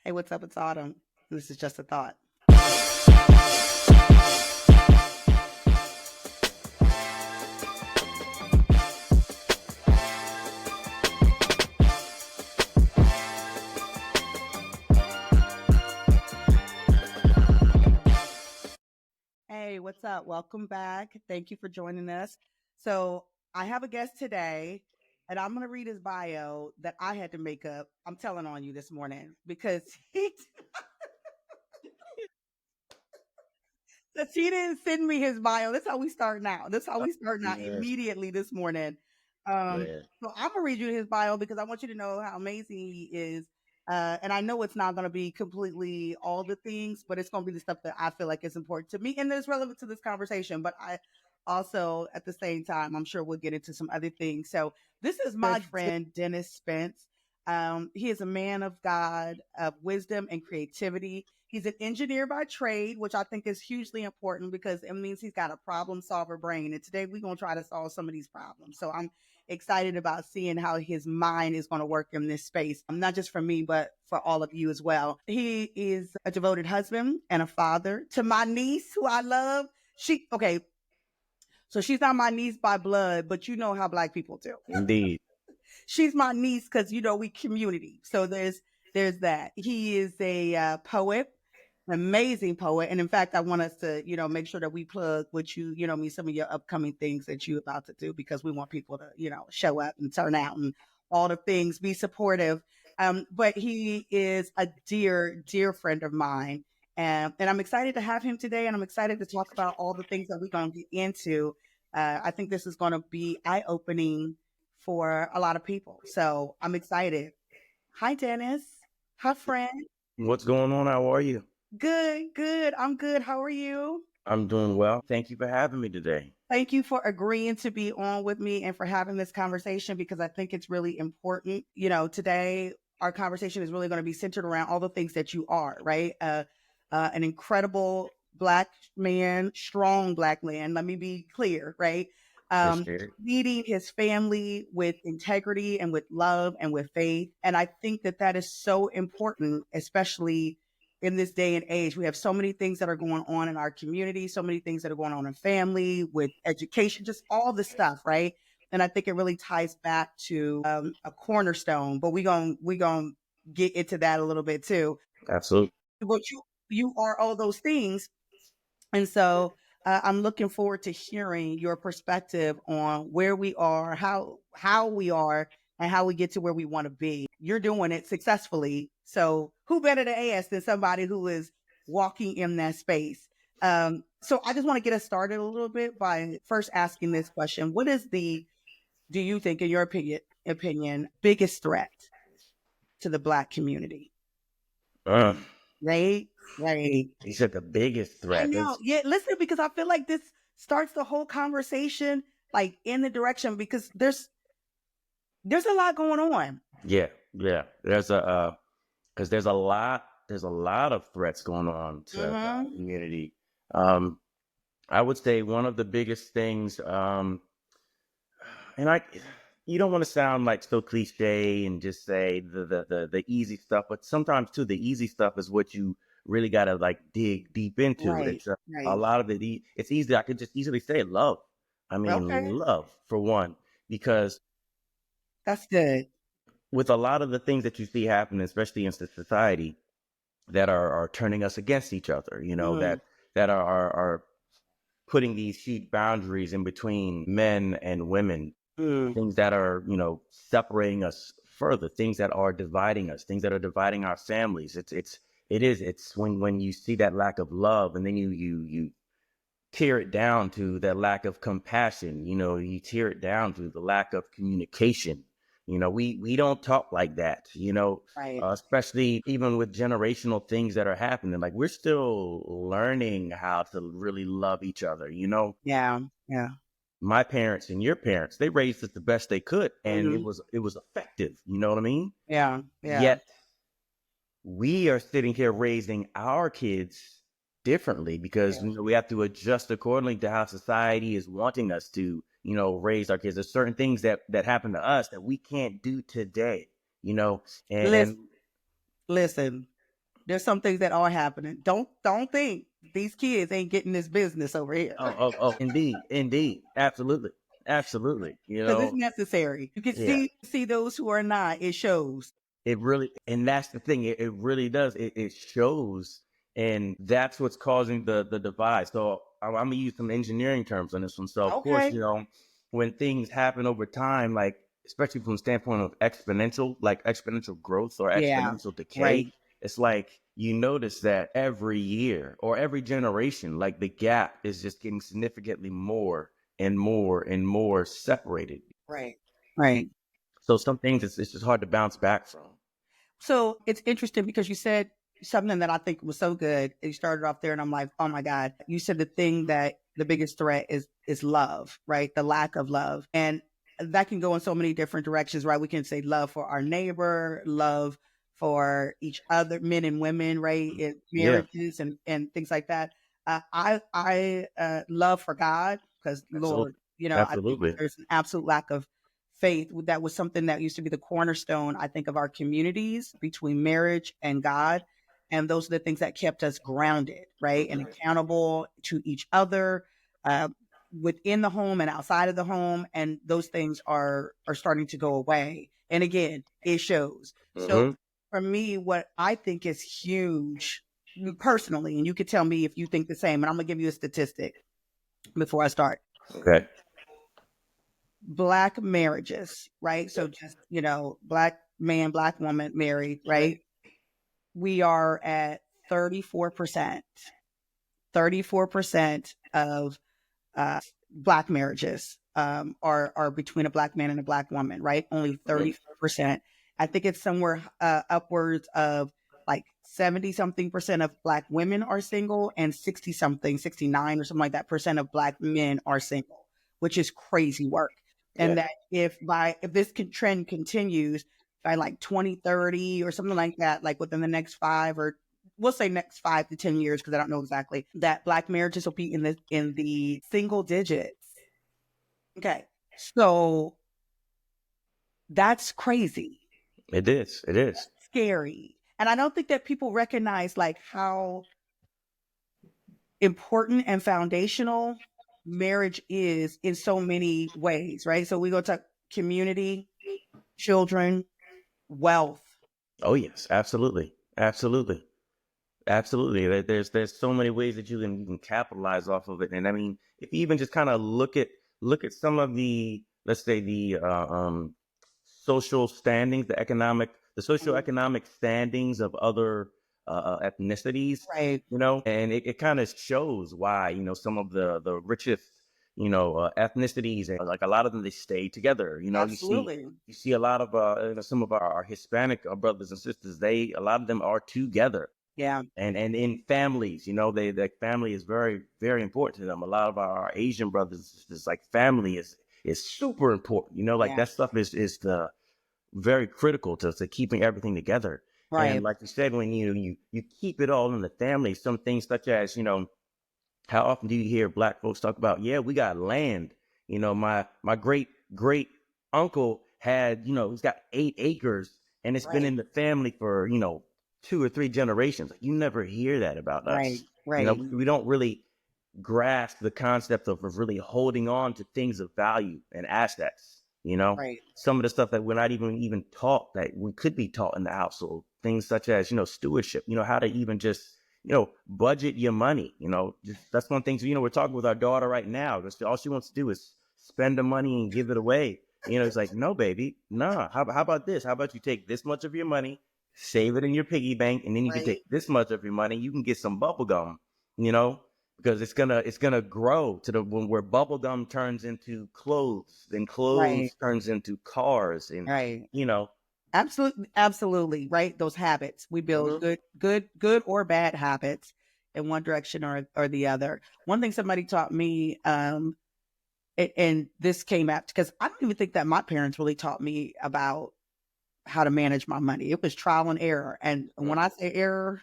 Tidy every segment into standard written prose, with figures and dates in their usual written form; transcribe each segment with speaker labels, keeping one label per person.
Speaker 1: Hey, what's up? It's Autumn. This is just a thought. Hey, what's up? Welcome back. Thank you for joining us. So, I have a guest today, and I'm going to read his bio that I had to make up. I'm telling on you this morning because he didn't send me his bio. That's how we start now. That's how we start now
Speaker 2: Yes,
Speaker 1: immediately this morning. Um,
Speaker 2: man.
Speaker 1: so I'm gonna read you his bio because I want you to know how amazing he is. And I know it's not gonna be completely all the things, but it's gonna be the stuff that I feel like is important to me and that's relevant to this conversation. But I also at the same time, I'm sure we'll get into some other things. So this is my friend Dennis Spence. He is a man of God, of wisdom and creativity. He's an engineer by trade, which I think is hugely important because it means he's got a problem solver brain. And today we're going to try to solve some of these problems. So I'm excited about seeing how his mind is going to work in this space, not just for me, but for all of you as well. He is a devoted husband and a father to my niece, who I love. Okay, so she's not my niece by blood, but you know how Black people do.
Speaker 2: Indeed.
Speaker 1: She's my niece because we community. So there's that. He is a poet, an amazing poet, and in fact, I want us to make sure that we plug what me some of your upcoming things that you're about to do because we want people to show up and turn out and all the things, be supportive. But he is a dear friend of mine. And I'm excited to have him today, and I'm excited to talk about all the things that we're going to get into. I think this is going to be eye opening for a lot of people. So I'm excited. Hi, Dennis. Hi, friend.
Speaker 2: What's going on? How are you?
Speaker 1: Good. I'm good. How are you?
Speaker 2: I'm doing well. Thank you for having me today.
Speaker 1: Thank you for agreeing to be on with me and for having this conversation because I think it's really important. Today our conversation is really going to be centered around all the things that you are, right? An incredible Black man, strong Black man. Let me be clear, right?
Speaker 2: Yes,
Speaker 1: Um,
Speaker 2: sir.
Speaker 1: Leading his family with integrity and with love and with faith. And I think that that is so important, especially in this day and age. We have so many things that are going on in our community, so many things that are going on in family, with education, just all the stuff, right? And I think it really ties back to a cornerstone. But we gonna get into that a little bit too.
Speaker 2: Absolutely.
Speaker 1: But you are all those things, and so I'm looking forward to hearing your perspective on where we are, how we are, and how we get to where we want to be. You're doing it successfully. So who better to ask than somebody who is walking in that space? So I just want to get us started a little bit by first asking this question. What is do you think, in your opinion, biggest threat to the Black community?
Speaker 2: Uh,
Speaker 1: Right? Right.
Speaker 2: you said the biggest
Speaker 1: I
Speaker 2: threat.
Speaker 1: know. Yeah, listen, because I feel like this starts the whole conversation like in the direction because there's a lot going on.
Speaker 2: Yeah. Because there's a lot of threats going on to the
Speaker 1: Mm-hmm.
Speaker 2: community. Um, I would say one of the biggest things, and you don't want to sound like so cliche and just say the easy stuff, but sometimes too, the easy stuff is what you really got to like dig deep into.
Speaker 1: Right.
Speaker 2: It's a
Speaker 1: Right.
Speaker 2: lot of it. It's easy. I could just easily say love. I mean,
Speaker 1: Okay.
Speaker 2: love for one, because
Speaker 1: That's good.
Speaker 2: with a lot of the things that you see happening, especially in society, that are turning us against each other,
Speaker 1: Mm,
Speaker 2: that are putting these huge boundaries in between men and women,
Speaker 1: mm,
Speaker 2: things that are, separating us further, things that are dividing us, things that are dividing our families. It's when you see that lack of love, and then you tear it down to that lack of compassion. You tear it down to the lack of communication. We don't talk like that,
Speaker 1: right.
Speaker 2: especially even with generational things that are happening. Like, we're still learning how to really love each other.
Speaker 1: Yeah. Yeah.
Speaker 2: My parents and your parents, they raised us the best they could, and it
Speaker 1: Hmm.
Speaker 2: was it was effective. You know what I mean?
Speaker 1: Yeah. Yeah.
Speaker 2: Yet we are sitting here raising our kids differently because
Speaker 1: Yeah.
Speaker 2: we have to adjust accordingly to how society is wanting us to, raise our kids. There's certain things that happen to us that we can't do today, you know, and,
Speaker 1: Listen,
Speaker 2: and
Speaker 1: listen. There's some things that are happening. Don't think these kids ain't getting this business over here
Speaker 2: Indeed, indeed, absolutely, absolutely.
Speaker 1: because it's necessary. You can
Speaker 2: Yeah.
Speaker 1: see those who are not. It shows.
Speaker 2: It really, and that's the thing. It really does. It shows, and that's what's causing the divide. So I'm gonna use some engineering terms on this one. So of course,
Speaker 1: Okay.
Speaker 2: when things happen over time, like especially from the standpoint of exponential growth or
Speaker 1: Yeah.
Speaker 2: exponential decay,
Speaker 1: Right.
Speaker 2: it's like you notice that every year or every generation, like the gap is just getting significantly more and more and more separated.
Speaker 1: Right. Right.
Speaker 2: So some things it's just hard to bounce back from.
Speaker 1: So it's interesting because you said something that I think was so good. You started off there, and I'm like, oh my God. You said the thing that the biggest threat is love, right? The lack of love. And that can go in so many different directions, right? We can say love for our neighbor, love for each other, men and women, right? In
Speaker 2: Yeah,
Speaker 1: marriages and things like that. I love for God because
Speaker 2: absolutely.
Speaker 1: Lord, I think
Speaker 2: Absolutely.
Speaker 1: there's an absolute lack of faith. That was something that used to be the cornerstone, I think, of our communities between marriage and God. And those are the things that kept us grounded, right? And accountable to each other, uh, within the home and outside of the home. And those things are starting to go away. And again, it shows. So
Speaker 2: Hmm.
Speaker 1: for me, what I think is huge personally, and you could tell me if you think the same, and I'm gonna give you a statistic before I start.
Speaker 2: Okay.
Speaker 1: Black marriages, right? So just, black man, black woman married, right? We are at 34%. 34% of black marriages are between a black man and a black woman, right? Only
Speaker 2: Hmm.
Speaker 1: 34%. I think it's somewhere upwards of like 70 something percent of black women are single and 60 something, 69 or something like that percent of black men are single, which is crazy work.
Speaker 2: Yeah.
Speaker 1: And that if this trend continues by like 2030 or something like that, like within the next five or we'll say next 5 to 10 years because I don't know exactly that black marriages will be in the single digits. Okay, so that's crazy,
Speaker 2: It is. It is.
Speaker 1: scary, and I don't think that people recognize like how important and foundational marriage is in so many ways, right? So we go to community, children, wealth,
Speaker 2: Oh yes, absolutely, absolutely, absolutely. There's so many ways that you can capitalize off of it, and I mean, if you even just kind of look at some of the, let's say, the social standings, the socioeconomic standings of other ethnicities,
Speaker 1: right?
Speaker 2: and it kind of shows why, some of the richest, ethnicities, and like a lot of them, they stay together.
Speaker 1: Absolutely,
Speaker 2: You see a lot of some of our Hispanic brothers and sisters. A lot of them are together,
Speaker 1: yeah,
Speaker 2: and in families. Their family is very, very important to them. A lot of our Asian brothers and sisters, like family is super important. Like
Speaker 1: yeah,
Speaker 2: that stuff is the very critical to keeping everything together. And
Speaker 1: right,
Speaker 2: like you said, when you keep it all in the family, some things such as, how often do you hear black folks talk about, yeah, we got land. My great great uncle had, he's got 8 acres, and it's been
Speaker 1: right,
Speaker 2: in the family for, 2 or 3 generations. Like, you never hear that about
Speaker 1: right,
Speaker 2: us.
Speaker 1: right,
Speaker 2: We don't really grasp the concept of really holding on to things of value and assets.
Speaker 1: right,
Speaker 2: Some of the stuff that we're not even taught, that we could be taught in the household, things such as, stewardship, how to even just, budget your money. That's one thing. So, we're talking with our daughter right now. All she wants to do is spend the money and give it away. It's like, no, baby, nah. How about this? How about you take this much of your money, save it in your piggy bank, and then you can
Speaker 1: right,
Speaker 2: take this much of your money, you can get some bubble gum, you know, because it's gonna grow to the when where bubble gum turns into clothes, then
Speaker 1: right,
Speaker 2: clothes turns into cars, and
Speaker 1: right.
Speaker 2: you know.
Speaker 1: Absolutely, absolutely, right? Those habits. We build
Speaker 2: Hmm.
Speaker 1: good or bad habits in one direction or the other. One thing somebody taught me, and this came out because I don't even think that my parents really taught me about how to manage my money. It was trial and error. And when I say error,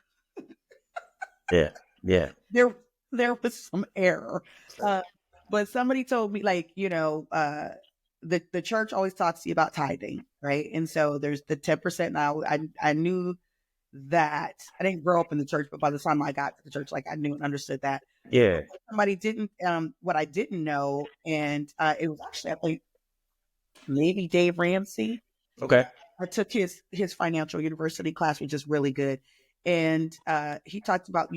Speaker 2: Yeah, yeah.
Speaker 1: there there was some error. Uh, but somebody told me like, the church always talks to you about tithing, right? And so there's the 10% now. I knew that. I didn't grow up in the church, but by the time I got to the church, like I knew and understood that.
Speaker 2: Yeah.
Speaker 1: Somebody didn't, what I didn't know, and it was actually, I think, maybe Dave Ramsey.
Speaker 2: Okay.
Speaker 1: I took his financial university class, which is really good. And he talked about,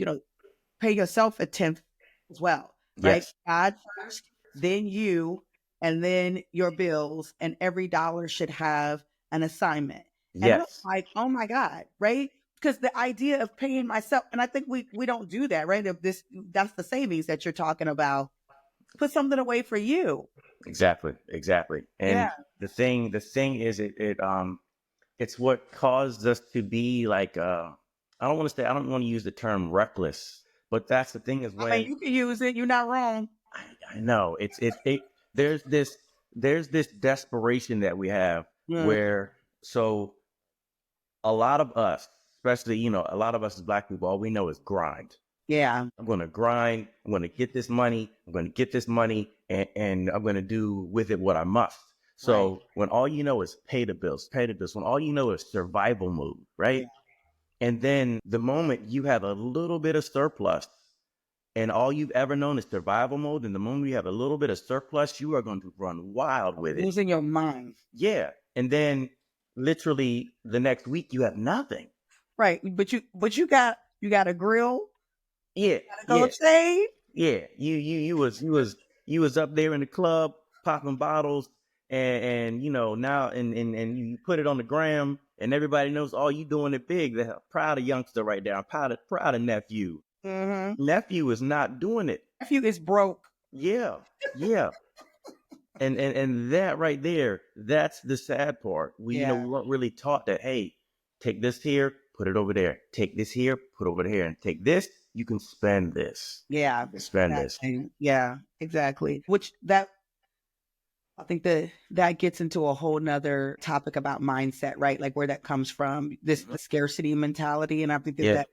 Speaker 1: pay yourself a tenth as well, right?
Speaker 2: Yes.
Speaker 1: God first, then you, and then your bills, and every dollar should have an assignment. And I was
Speaker 2: Yes.
Speaker 1: like, oh my God, right? Because the idea of paying myself, and I think we don't do that, right? If that's the savings that you're talking about. Put something away for you.
Speaker 2: Exactly. Exactly.
Speaker 1: Yeah.
Speaker 2: And the thing is, it's what caused us to be like, I don't want to use the term reckless, but that's the thing is
Speaker 1: I mean,
Speaker 2: when
Speaker 1: you can use it. You're not wrong.
Speaker 2: I know there's this desperation that we have
Speaker 1: Mm,
Speaker 2: where, so a lot of us, especially, a lot of us as Black people, all we know is grind.
Speaker 1: yeah.
Speaker 2: I'm going to grind. I'm going to get this money. I'm going to get this money, and I'm going to do with it what I must.
Speaker 1: Right.
Speaker 2: So when all you know is pay the bills, when all you know is survival mode,
Speaker 1: Yeah.
Speaker 2: right? And then the moment you have a little bit of surplus and all you've ever known is survival mode, and the moment you have a little bit of surplus, you are going to run wild with it.
Speaker 1: Losing your mind.
Speaker 2: Yeah. And then literally the next week you have nothing.
Speaker 1: Right. But you got a grill,
Speaker 2: Yeah.
Speaker 1: got a
Speaker 2: Yeah.
Speaker 1: gold chain.
Speaker 2: Yeah, you was up there in the club popping bottles, and now and you put it on the gram, and everybody knows, oh, you doing it big. They're proud of youngster right there. I'm proud of nephew.
Speaker 1: Mm-hmm.
Speaker 2: Nephew is not doing it.
Speaker 1: Nephew is broke.
Speaker 2: Yeah, yeah. And that right there, that's the sad part.
Speaker 1: Yeah.
Speaker 2: We weren't really taught that, hey, take this here, put it over there. Take this here, put it over here, and take this, you can spend this.
Speaker 1: Yeah.
Speaker 2: You can spend this.
Speaker 1: Exactly. Yeah. Exactly. Which that I think that gets into a whole nother topic about mindset, right? Like where that comes from. This
Speaker 2: Mhm.
Speaker 1: the scarcity mentality, and I think that
Speaker 2: Yeah.
Speaker 1: that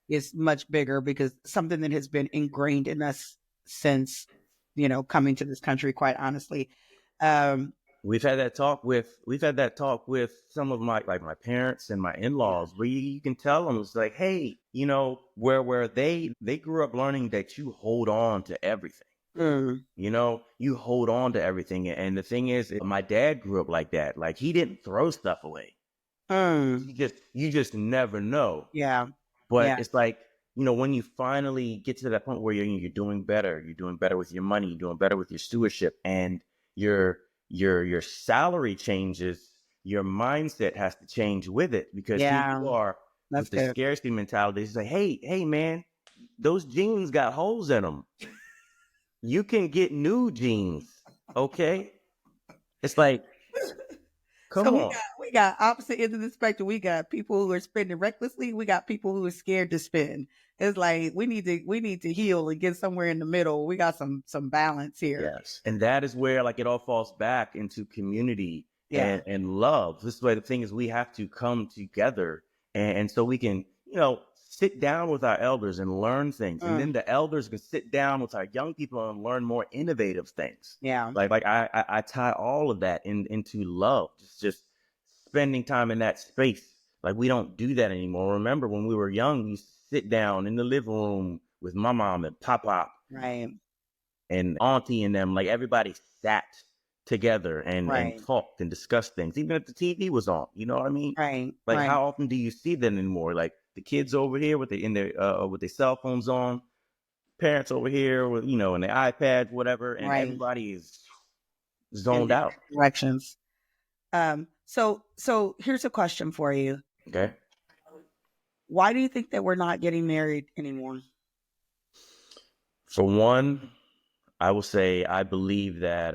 Speaker 1: is much bigger because something that has been ingrained in us since coming to this country. Quite honestly, um,
Speaker 2: We've had that talk with some of my parents and my
Speaker 1: yeah.
Speaker 2: in-laws, where you can tell them, it's like, hey, where they grew up learning that you hold on to everything.
Speaker 1: Mm,
Speaker 2: You hold on to everything. And the thing is, my dad grew up like that. Like, he didn't throw stuff away.
Speaker 1: mm,
Speaker 2: You just never know.
Speaker 1: yeah.
Speaker 2: But
Speaker 1: Yeah.
Speaker 2: it's like, when you finally get to that point where you're doing better with your money, you're doing better with your stewardship, and your your salary changes, your mindset has to change with it, because here
Speaker 1: Yeah.
Speaker 2: you are
Speaker 1: That's
Speaker 2: with the
Speaker 1: good.
Speaker 2: scarcity mentality. It's like, hey man, those jeans got holes in them. You can get new jeans, okay? It's like,
Speaker 1: So
Speaker 2: come on.
Speaker 1: we got opposite ends of the spectrum. We got people who are spending recklessly. We got people who are scared to spend. It's like we need to heal and get somewhere in the middle. We got some balance here.
Speaker 2: Yes. And that is where, like, it all falls back into community
Speaker 1: Yeah.
Speaker 2: and love. This is why the thing is, we have to come together, and so we can, sit down with our elders and learn things. And
Speaker 1: Mm,
Speaker 2: then the elders can sit down with our young people and learn more innovative things.
Speaker 1: yeah.
Speaker 2: Like I tie all of that into love. Just spending time in that space. Like, we don't do that anymore. Remember when we were young, we used to sit down in the living room with my mom and papa
Speaker 1: Right.
Speaker 2: and auntie and them, like, everybody sat together and
Speaker 1: Right.
Speaker 2: talked and discussed things, even if the TV was on. You know what I mean?
Speaker 1: Right.
Speaker 2: Like,
Speaker 1: Right.
Speaker 2: how often do you see that anymore? Like, the kids over here with their cell phones on, parents over here with in their iPads, whatever, and
Speaker 1: Right.
Speaker 2: everybody is
Speaker 1: In
Speaker 2: zoned out.
Speaker 1: different directions. So here's a question for you.
Speaker 2: Okay.
Speaker 1: Why do you think that we're not getting married anymore?
Speaker 2: For one, I will say I believe that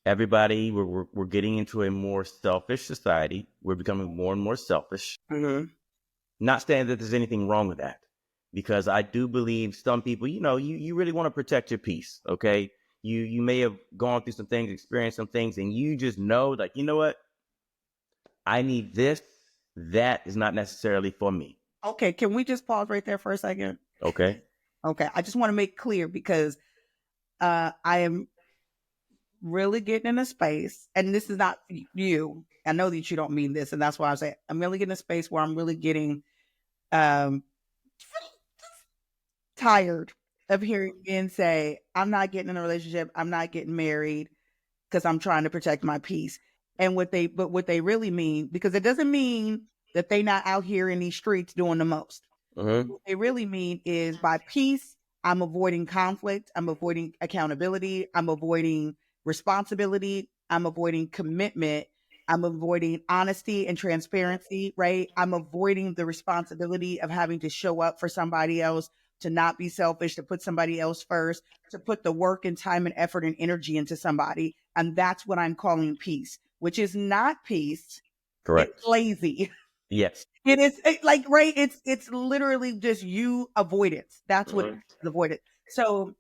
Speaker 2: everybody we're getting into a more selfish society. We're becoming more and more selfish.
Speaker 1: Mm-hmm.
Speaker 2: Not saying that there's anything wrong with that, because I do believe some people, you really want to protect your peace. Okay. You may have gone through some things, experienced some things, and you just know, like, you know what? I need this. That is not necessarily for me.
Speaker 1: Okay, can we just pause right there for a second?
Speaker 2: Okay.
Speaker 1: Okay, I just want to make clear because I am really getting in a space, and this is not you. I know that you don't mean this, and that's why I say I'm really getting a space where I'm really getting um tired of hearing men say, I'm not getting in a relationship, I'm not getting married because I'm trying to protect my peace. And what they really mean, because it doesn't mean that they not out here in these streets doing the most.
Speaker 2: Mm-hmm.
Speaker 1: What they really mean is by peace, I'm avoiding conflict, I'm avoiding accountability, I'm avoiding responsibility, I'm avoiding commitment, I'm avoiding honesty and transparency, right? I'm avoiding the responsibility of having to show up for somebody else, to not be selfish, to put somebody else first, to put the work and time and effort and energy into somebody. And that's what I'm calling peace, which is not peace. It's
Speaker 2: Correct.
Speaker 1: lazy.
Speaker 2: Yes.
Speaker 1: It is like, right. It's literally just you avoidance. That's what
Speaker 2: Mm-hmm.
Speaker 1: avoidance. So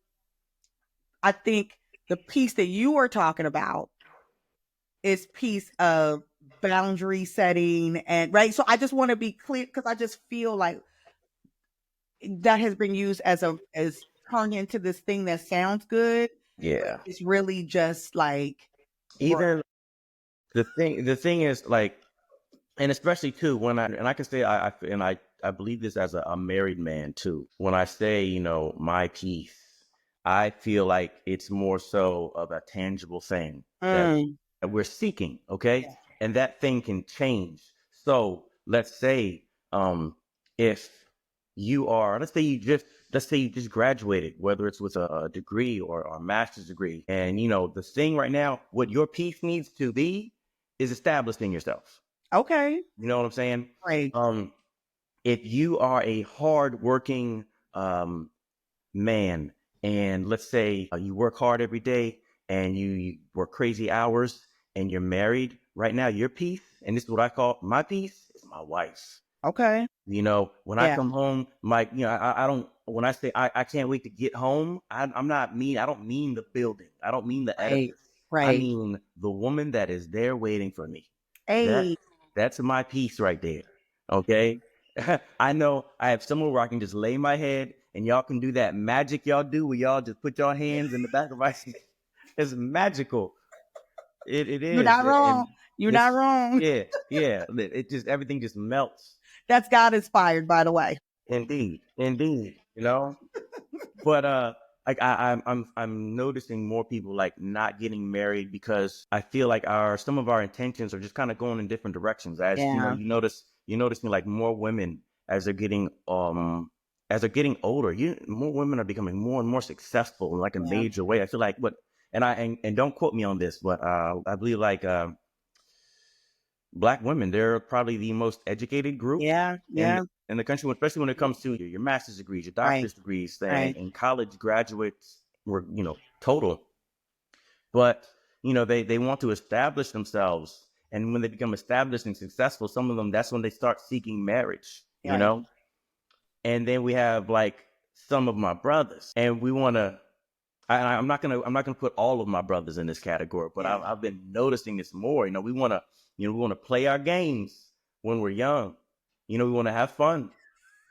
Speaker 1: I think the piece that you are talking about is piece of boundary setting and right. So I just want to be clear because I just feel like that has been used as turned into this thing that sounds good, but
Speaker 2: Yeah.
Speaker 1: it's really just like work.
Speaker 2: Even the thing is like, and especially too when I can say I believe this as a married man too. When I say my peace, I feel like it's more so of a tangible thing that
Speaker 1: Mm,
Speaker 2: we're seeking. Okay, and that thing can change. So let's say if you are let's say you just graduated, whether it's with a degree or a master's degree, and the thing right now, what your peace needs to be is establishing yourself.
Speaker 1: okay.
Speaker 2: You know what I'm saying?
Speaker 1: Right.
Speaker 2: Um, if you are a hardworking man, and let's say you work hard every day and you work crazy hours and you're married, right now your peace, and this is what I call my peace, is my wife.
Speaker 1: Okay.
Speaker 2: When I
Speaker 1: Yeah.
Speaker 2: come home, I don't, when I say I can't wait to get home, I don't mean the building. I don't mean the
Speaker 1: Right.
Speaker 2: edifice. I
Speaker 1: Right.
Speaker 2: mean the woman that is there waiting for me. That,
Speaker 1: Hey.
Speaker 2: that's my piece right there. Okay. I know I have somewhere where I can just lay my head and y'all can do that magic y'all do where y'all just put your hands in the back of my seat. It's magical. It
Speaker 1: You're
Speaker 2: is.
Speaker 1: not wrong.
Speaker 2: And
Speaker 1: You're not
Speaker 2: it's,
Speaker 1: wrong.
Speaker 2: yeah, yeah. It just, everything just melts.
Speaker 1: That's God inspired, by the way.
Speaker 2: Indeed, indeed. But like I'm noticing more people like not getting married because I feel like our some of our intentions are just kind of going in different directions. As
Speaker 1: Yeah.
Speaker 2: you're noticing like more women as they're getting older, more women are becoming more and more successful in like a
Speaker 1: Yeah.
Speaker 2: major way. I feel like, but and don't quote me on this, but I believe like Black women, they're probably the most educated group
Speaker 1: Yeah.
Speaker 2: in
Speaker 1: Yeah.
Speaker 2: in the country, especially when it comes to your master's degrees, your
Speaker 1: Right.
Speaker 2: doctor's degrees,
Speaker 1: Right.
Speaker 2: and college graduates were total. But they want to establish themselves, and when they become established and successful, some of them, that's when they start seeking marriage.
Speaker 1: Right.
Speaker 2: And then we have like some of my brothers, and we want to. I'm not gonna put all of my brothers in this category, but
Speaker 1: Yeah.
Speaker 2: I've been noticing this more. We want to play our games when we're young. We want to have fun.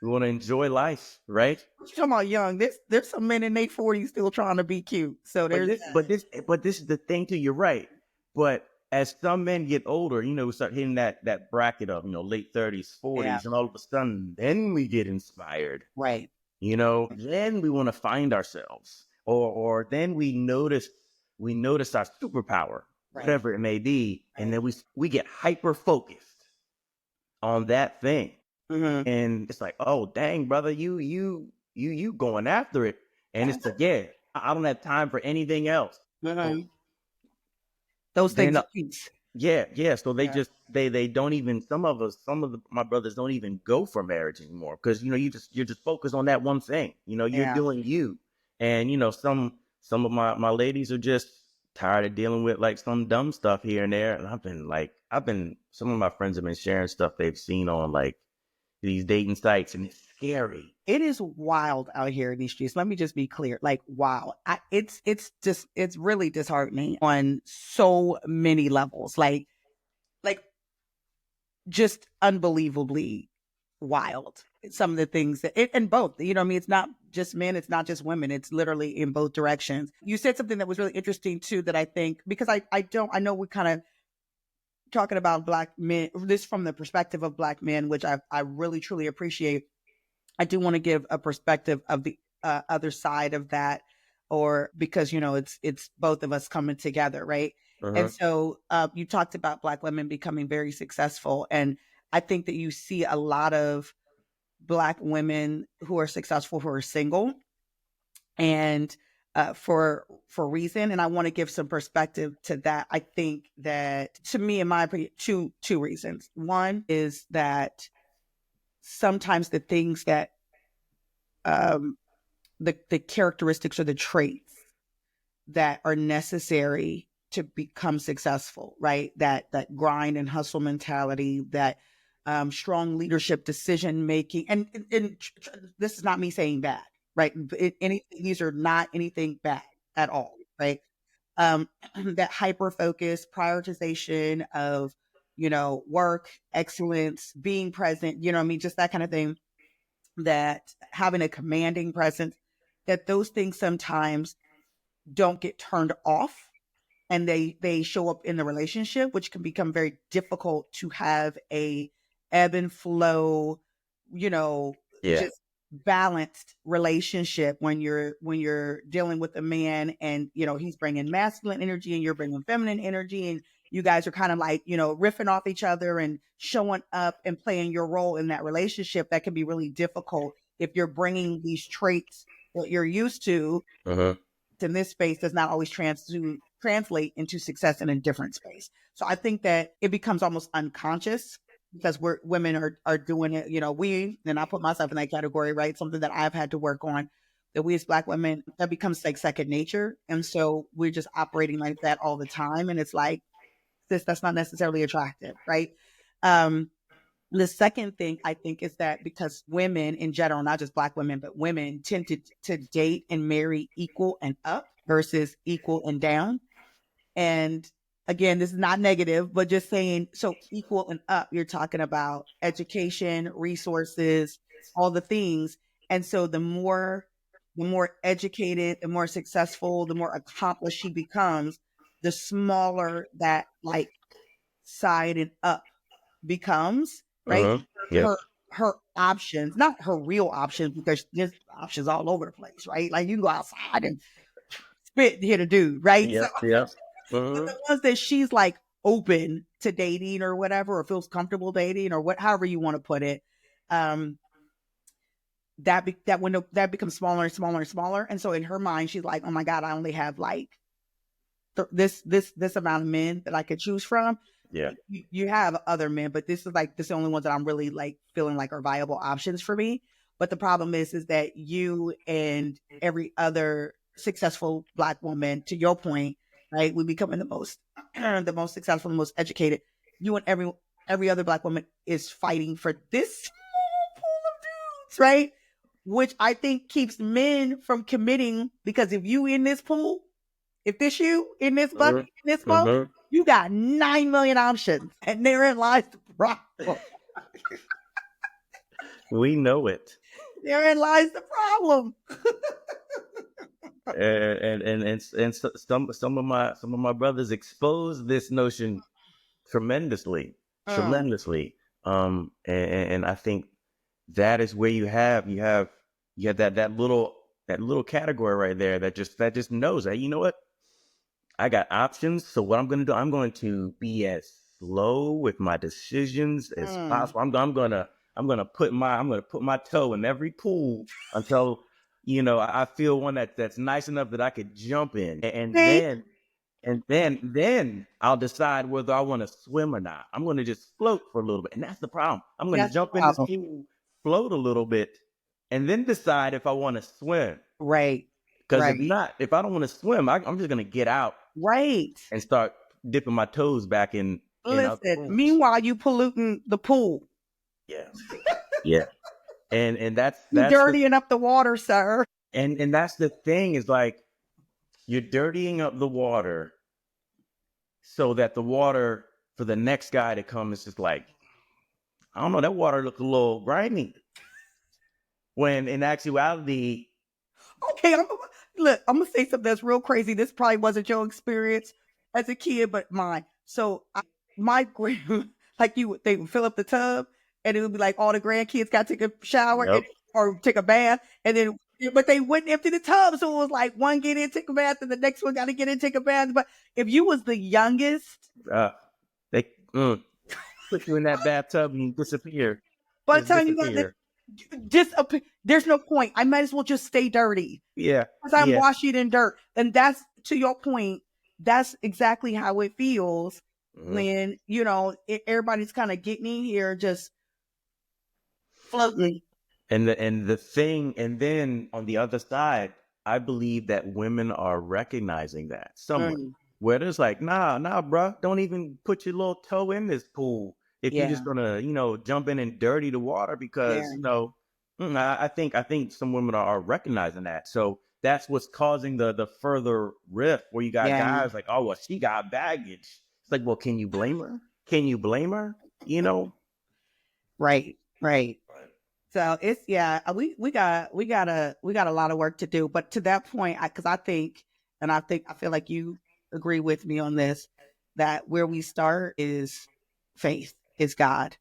Speaker 2: We want to enjoy life, right?
Speaker 1: What you talking about young? There's some men in their 40s still trying to be cute. So
Speaker 2: But
Speaker 1: there's
Speaker 2: this, but this, but this is the thing too. You're right. But as some men get older, we start hitting that bracket of late 30s,
Speaker 1: yeah.
Speaker 2: 40s, and all of a sudden, then we get inspired.
Speaker 1: Right.
Speaker 2: Then we want to find ourselves, or then we notice our superpower,
Speaker 1: Right.
Speaker 2: whatever it may be, and
Speaker 1: Right.
Speaker 2: then we get hyper focused on that thing,
Speaker 1: Mm-hmm.
Speaker 2: and it's like, oh dang, brother, you going after it, and
Speaker 1: Yeah.
Speaker 2: it's like, yeah, I don't have time for anything else. So
Speaker 1: Mm-hmm. Those things
Speaker 2: then
Speaker 1: are peace.
Speaker 2: yeah, yeah. So they
Speaker 1: Yeah.
Speaker 2: just they don't even, my brothers don't even go for marriage anymore because you're just focused on that one thing. You're
Speaker 1: Yeah.
Speaker 2: doing you, and some of my ladies are just tired of dealing with like some dumb stuff here and there. And I've been some of my friends have been sharing stuff they've seen on like these dating sites, and it's scary.
Speaker 1: It is wild out here in these streets. Let me just be clear. Like, wow. It's really disheartening on so many levels. Like just unbelievably wild. some of the things that and both, you know what I mean? It's not just men, it's not just women. It's literally in both directions. You said something that was really interesting too, that I think, because I know we kind of talking about black men, this from the perspective of black men, which I really truly appreciate. I do want to give a perspective of the other side of that, or because you know it's both of us coming together, right? And
Speaker 2: Uh-huh.
Speaker 1: so you talked about black women becoming very successful, and I think that you see a lot of black women who are successful who are single, and for reason. And I want to give some perspective to that. I think that, to me, in my opinion, two reasons. One is that sometimes the things that the characteristics or the traits that are necessary to become successful, right? That grind and hustle mentality, that strong leadership, decision making, and this is not me saying bad, right? These are not anything bad at all, right? That hyper focus, prioritization of, you know, work, excellence, being present, you know what I mean, just that kind of thing. That having a commanding presence, that those things sometimes don't get turned off, and they show up in the relationship, which can become very difficult to have a ebb and flow, you know,
Speaker 2: Yeah.
Speaker 1: just balanced relationship when you're dealing with a man, and you know he's bringing masculine energy and you're bringing feminine energy, and you guys are kind of like, you know, riffing off each other and showing up and playing your role in that relationship. That can be really difficult if you're bringing these traits that you're used to
Speaker 2: Uh-huh.
Speaker 1: in this space does not always translate into success in a different space. So I think that it becomes almost unconscious because we're women are doing it. You know, and I put myself in that category, right? Something that I've had to work on. That we as black women, that becomes like second nature, and so we're just operating like that all the time, and it's like that's not necessarily attractive, right? Um, the second thing I think is that because women in general, not just black women, but women tend to date and marry equal and up versus equal and down. And again, this is not negative, but just saying, so equal and up, you're talking about education, resources, all the things. And so the more educated, the more successful, the more accomplished she becomes, the smaller that like side and up becomes, right?
Speaker 2: Uh-huh. Yep.
Speaker 1: Her her options, not her real options, because there's options all over the place, right? Like you can go outside and spit and hit a dude, right? So,
Speaker 2: Yep. Yep.
Speaker 1: but
Speaker 2: Uh-huh.
Speaker 1: the ones that she's like open to dating or whatever, or feels comfortable dating, or what, however you want to put it, um, that window that becomes smaller and smaller and smaller. And so in her mind, she's like, oh my god, I only have like this amount of men that I could choose from.
Speaker 2: Yeah.
Speaker 1: You have other men, but this is the only ones that I'm really like feeling like are viable options for me. But the problem is that you and every other successful black woman, to your point, right, we becoming the most the most successful, the most educated. You and every other black woman is fighting for this small pool of dudes, right? Which I think keeps men from committing, because if you in this pool, if this you in this bucket,
Speaker 2: Uh-huh.
Speaker 1: in this boat,
Speaker 2: Uh-huh.
Speaker 1: you got 9 million options, and therein lies the problem.
Speaker 2: We know it.
Speaker 1: Therein lies the problem.
Speaker 2: Some of my brothers expose this notion tremendously,
Speaker 1: Mm,
Speaker 2: tremendously. And I think that is where you have that little category right there that just knows that, you know what, I got options. So what I'm going to do, I'm going to be as slow with my decisions as
Speaker 1: mm.
Speaker 2: possible. I'm going to put my toe in every pool until, you know, I feel one that's nice enough that I could jump in.
Speaker 1: See,
Speaker 2: Then I'll decide whether I want to swim or not. I'm going to just float for a little bit. And that's the problem. I'm going to
Speaker 1: that's the
Speaker 2: jump in this
Speaker 1: problem.
Speaker 2: pool, float a little bit, and then decide if I want to swim.
Speaker 1: Right,
Speaker 2: Because
Speaker 1: right,
Speaker 2: if I don't want to swim, I'm just going to get out
Speaker 1: right.
Speaker 2: and start dipping my toes back in other
Speaker 1: Listen,
Speaker 2: pools.
Speaker 1: meanwhile, you polluting the pool.
Speaker 2: Yeah. Yeah. And
Speaker 1: You
Speaker 2: that's
Speaker 1: dirtying up the water, sir.
Speaker 2: and that's the thing, is like, you're dirtying up the water so that the water for the next guy to come is just like, I don't know, that water look a little grimy. when in actuality,
Speaker 1: Okay, look, I'm gonna say something that's real crazy. This probably wasn't your experience as a kid, but mine. So my grand, like they would fill up the tub, and it would be like all the grandkids got to take a shower
Speaker 2: yep,
Speaker 1: or take a bath, and then but they wouldn't empty the tub, so it was like one get in, take a bath, and the next one got to get in, take a bath. But if you was the youngest,
Speaker 2: uh, they put you in that bathtub and you disappear,
Speaker 1: by the
Speaker 2: just
Speaker 1: time you got the
Speaker 2: disappear.
Speaker 1: there's no point. I might as well just stay dirty.
Speaker 2: Yeah,
Speaker 1: Because I'm
Speaker 2: yeah.
Speaker 1: washing in dirt. And that's to your point, that's exactly how it feels
Speaker 2: Mhm.
Speaker 1: when, everybody's kind of getting in here just floating.
Speaker 2: And the thing, and then on the other side, I believe that women are recognizing that somewhat,
Speaker 1: Mm,
Speaker 2: where there's like, nah, bruh, don't even put your little toe in this pool if you're just
Speaker 1: yeah,
Speaker 2: gonna, jump in and dirty the water because,
Speaker 1: yeah,
Speaker 2: I think some women are recognizing that. So that's what's causing the further rift where you got
Speaker 1: yeah.
Speaker 2: guys like, oh well, she got baggage. It's like, well, can you blame her? Can you blame her? You know?
Speaker 1: Right, right. So it's yeah, we got a lot of work to do. But to that point, because I feel like you agree with me on this, that where we start is faith, is God.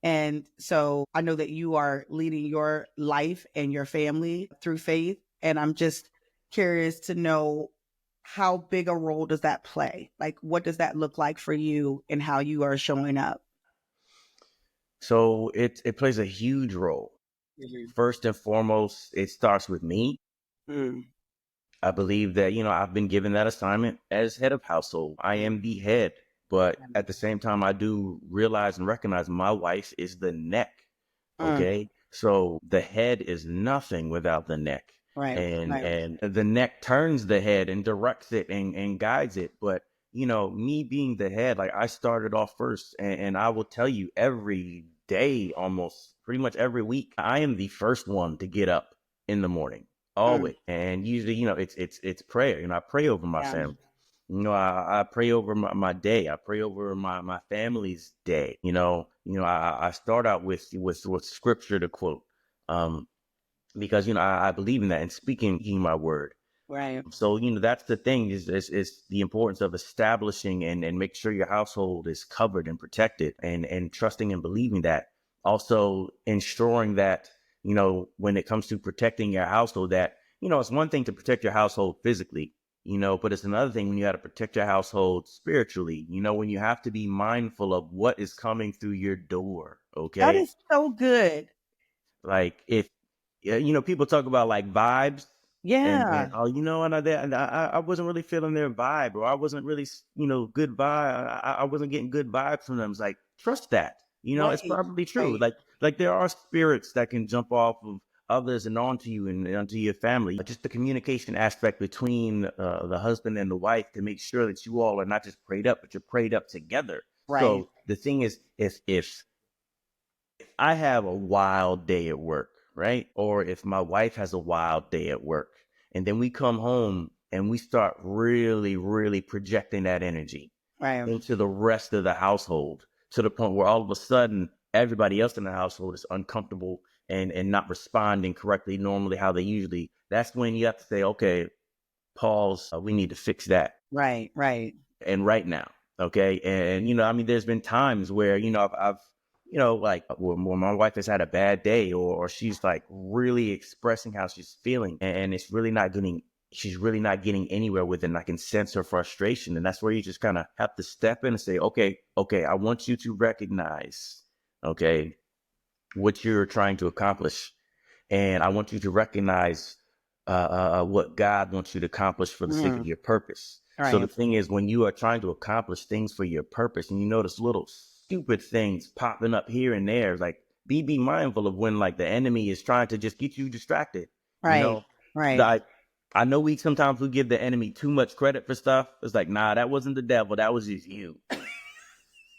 Speaker 1: And so I know that you are leading your life and your family through faith. And I'm just curious to know, how big a role does that play? Like, what does that look like for you and how you are showing up?
Speaker 2: So it plays a huge role.
Speaker 1: Mhm.
Speaker 2: First and foremost, it starts with me.
Speaker 1: Mm,
Speaker 2: I believe that, I've been given that assignment as head of household. I am the head, but at the same time, I do realize and recognize my wife is the neck.
Speaker 1: mm,
Speaker 2: Okay. So the head is nothing without the neck.
Speaker 1: right,
Speaker 2: And
Speaker 1: right.
Speaker 2: and the neck turns the head and directs it and guides it. But me being the head, like I started off first, and I will tell you every day, almost pretty much every week, I am the first one to get up in the morning.
Speaker 1: Mm,
Speaker 2: Always. And usually, it's prayer. I pray over my
Speaker 1: yeah,
Speaker 2: family. I pray over my day. I pray over my family's day. I start out with scripture to quote, um, because I believe in that and speaking my word.
Speaker 1: right.
Speaker 2: So that's the thing is the importance of establishing and make sure your household is covered and protected and trusting and believing that. Also ensuring that when it comes to protecting your household, that it's one thing to protect your household physically, but it's another thing when you got to protect your household spiritually. When you have to be mindful of what is coming through your door.
Speaker 1: That
Speaker 2: Okay,
Speaker 1: is so good.
Speaker 2: like if yeah, people talk about like vibes, and
Speaker 1: Yeah,
Speaker 2: oh, and I wasn't really feeling their vibe, or I wasn't really, good vibe. I wasn't getting good vibes from them. It's like, trust that. It's
Speaker 1: right,
Speaker 2: probably true.
Speaker 1: right,
Speaker 2: Like there are spirits that can jump off of others and onto you and onto your family. Just the communication aspect between the husband and the wife to make sure that you all are not just prayed up, but you're prayed up together.
Speaker 1: right.
Speaker 2: So the thing is, if I have a wild day at work, right? Or if my wife has a wild day at work, and then we come home and we start really, really projecting that energy
Speaker 1: Right,
Speaker 2: into the rest of the household to the point where all of a sudden everybody else in the household is uncomfortable and not responding correctly, normally how they usually. That's when you have to say, okay, pause. We need to fix that
Speaker 1: right, right,
Speaker 2: and right now. Okay. And, there's been times where, I've like when my wife has had a bad day, or she's like really expressing how she's feeling, and she's really not getting anywhere with it. And I can sense her frustration. And that's where you just kind of have to step in and say, okay, I want you to recognize, okay, what you're trying to accomplish. And I want you to recognize what God wants you to accomplish for the sake of
Speaker 1: mm,
Speaker 2: your purpose. So the
Speaker 1: right,
Speaker 2: thing is, when you are trying to accomplish things for your purpose, and you notice little stupid things popping up here and there, like be mindful of when like the enemy is trying to just get you distracted. You
Speaker 1: right,
Speaker 2: know,
Speaker 1: right.
Speaker 2: I I know we sometimes we give the enemy too much credit for stuff. It's like, nah, that wasn't the devil, that was just you.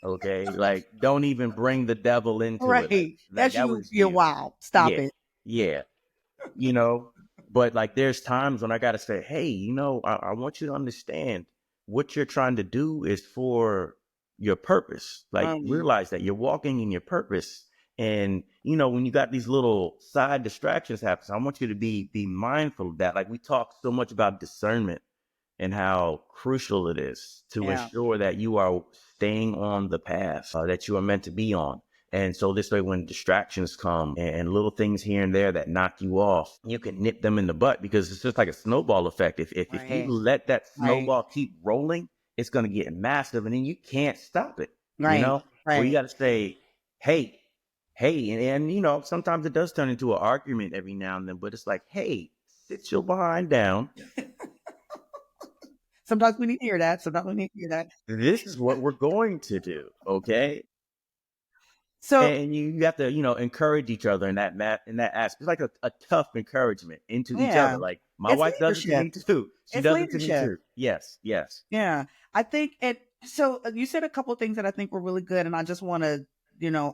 Speaker 2: Okay, like don't even bring the devil into it. Like
Speaker 1: Right.
Speaker 2: like
Speaker 1: That's
Speaker 2: that
Speaker 1: you.
Speaker 2: was
Speaker 1: You're
Speaker 2: you.
Speaker 1: wild. Stop
Speaker 2: Yeah,
Speaker 1: it.
Speaker 2: yeah, you know but like there's times when I gotta say, hey, I want you to understand what you're trying to do is for your purpose. Like
Speaker 1: Um,
Speaker 2: realize that you're walking in your purpose, And when you got these little side distractions happen, I want you to be mindful of that. Like, we talk so much about discernment and how crucial it is to
Speaker 1: Yeah.
Speaker 2: ensure that you are staying on the path that you are meant to be on. And so this way, when distractions come and little things here and there that knock you off, you can nip them in the butt, because it's just like a snowball effect. If you
Speaker 1: Right.
Speaker 2: let that
Speaker 1: Right.
Speaker 2: snowball keep rolling, it's going to get massive, and then you can't stop it.
Speaker 1: Right.
Speaker 2: Where you
Speaker 1: Right.
Speaker 2: got to say, hey, hey, and sometimes it does turn into an argument every now and then, but it's like, hey, sit your behind down.
Speaker 1: Sometimes we need to hear that. Sometimes we need to hear that.
Speaker 2: This is what we're going to do, okay?
Speaker 1: So
Speaker 2: And you have to, encourage each other in that aspect. It's like a tough encouragement into each
Speaker 1: yeah,
Speaker 2: other. Like, my
Speaker 1: it's
Speaker 2: wife does it to
Speaker 1: leadership.
Speaker 2: me too. She
Speaker 1: It's
Speaker 2: does it to me
Speaker 1: leadership.
Speaker 2: too. Yes, yes.
Speaker 1: Yeah, I think it. So you said a couple of things that I think were really good, and I just want to,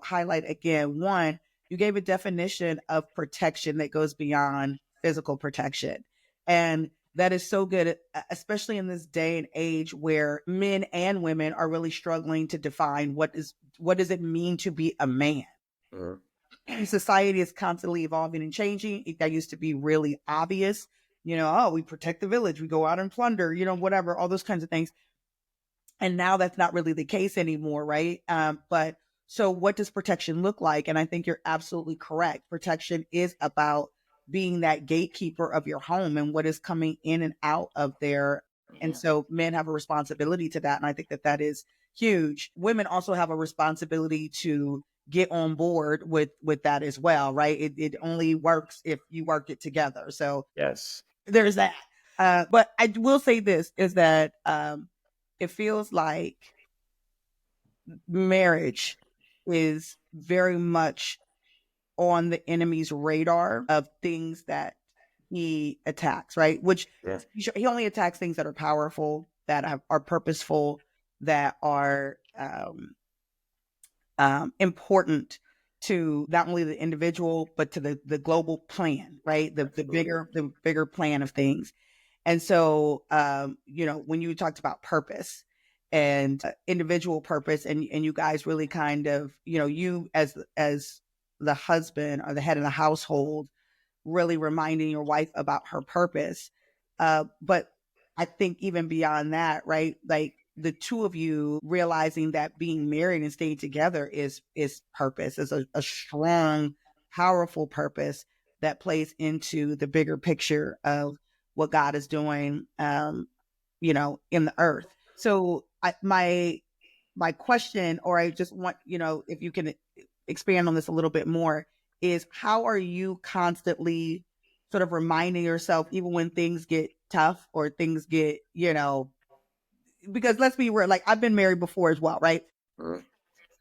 Speaker 1: highlight again. One, you gave a definition of protection that goes beyond physical protection, and that is so good, especially in this day and age where men and women are really struggling to define what does it mean to be a man.
Speaker 2: Mhm.
Speaker 1: Society is constantly evolving and changing. That used to be really obvious. Oh, we protect the village, we go out and plunder, whatever, all those kinds of things. And now that's not really the case anymore, right? But so what does protection look like? And I think you're absolutely correct. Protection is about being that gatekeeper of your home and what is coming in and out of there. And so men have a responsibility to that. And I think that that is huge. Women also have a responsibility to get on board with that as well, right? It only works if you work it together. So
Speaker 2: Yes.
Speaker 1: there's that. But I will say this is that it feels like marriage is very much on the enemy's radar of things that he attacks, right? Which
Speaker 2: Yeah.
Speaker 1: he only attacks things that are powerful, that are purposeful, that are important to not only the individual but to the global plan, right?
Speaker 2: Absolutely.
Speaker 1: The bigger plan of things. And so, when you talked about purpose and individual purpose, and you guys really kind of, you as the husband or the head of the household, really reminding your wife about her purpose. But I think even beyond that, right? Like the two of you realizing that being married and staying together is purpose, is a strong, powerful purpose that plays into the bigger picture of what God is doing, in the earth. So my question, or I just want, if you can expand on this a little bit more, is how are you constantly sort of reminding yourself, even when things get tough or things get, because let's be real, like I've been married before as well, right?
Speaker 2: Mhm.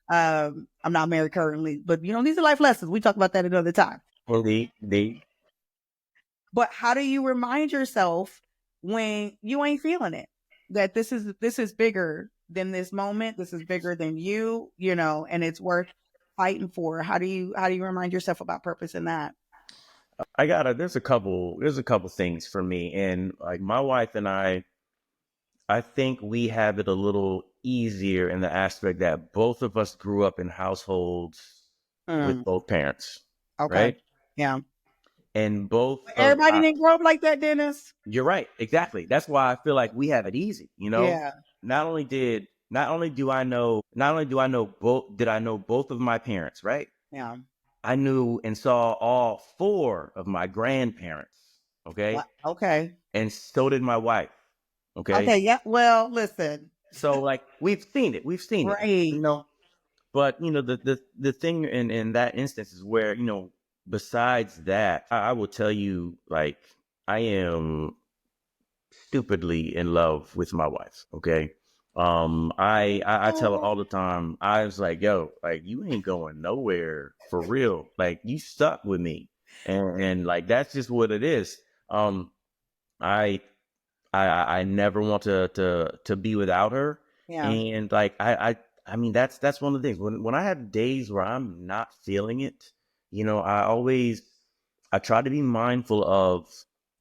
Speaker 1: I'm not married currently, but these are life lessons. We talk about that another time.
Speaker 2: Indeed.
Speaker 1: But how do you remind yourself when you ain't feeling it? That this is bigger than this moment. This is bigger than you, and it's worth fighting for. How do you remind yourself about purpose in that?
Speaker 2: There's a couple things for me, and like my wife and I think we have it a little easier in the aspect that both of us grew up in households
Speaker 1: Mm,
Speaker 2: with both parents,
Speaker 1: okay.
Speaker 2: right?
Speaker 1: Yeah.
Speaker 2: And both of
Speaker 1: Everybody didn't grow up like that, Dennis.
Speaker 2: you're right, exactly. That's why I feel like we have it easy.
Speaker 1: Yeah.
Speaker 2: Not only do I know both did I know both of my parents, right?
Speaker 1: Yeah.
Speaker 2: I knew and saw all four of my grandparents, okay?
Speaker 1: What? Okay.
Speaker 2: And so did my wife, okay?
Speaker 1: Okay. Yeah. Well, listen.
Speaker 2: So like we've seen it, you
Speaker 1: Right.
Speaker 2: know. But the thing in that instance is where besides that, I will tell you, like, I am stupidly in love with my wife. Okay. I tell her
Speaker 1: Oh,
Speaker 2: all the time. I was like, yo, like, you ain't going nowhere for real. Like, you stuck with me, and like that's just what it is. I I never want to be without her.
Speaker 1: yeah.
Speaker 2: And like I mean that's one of the things. When I have days where I'm not feeling it, I try to be mindful of,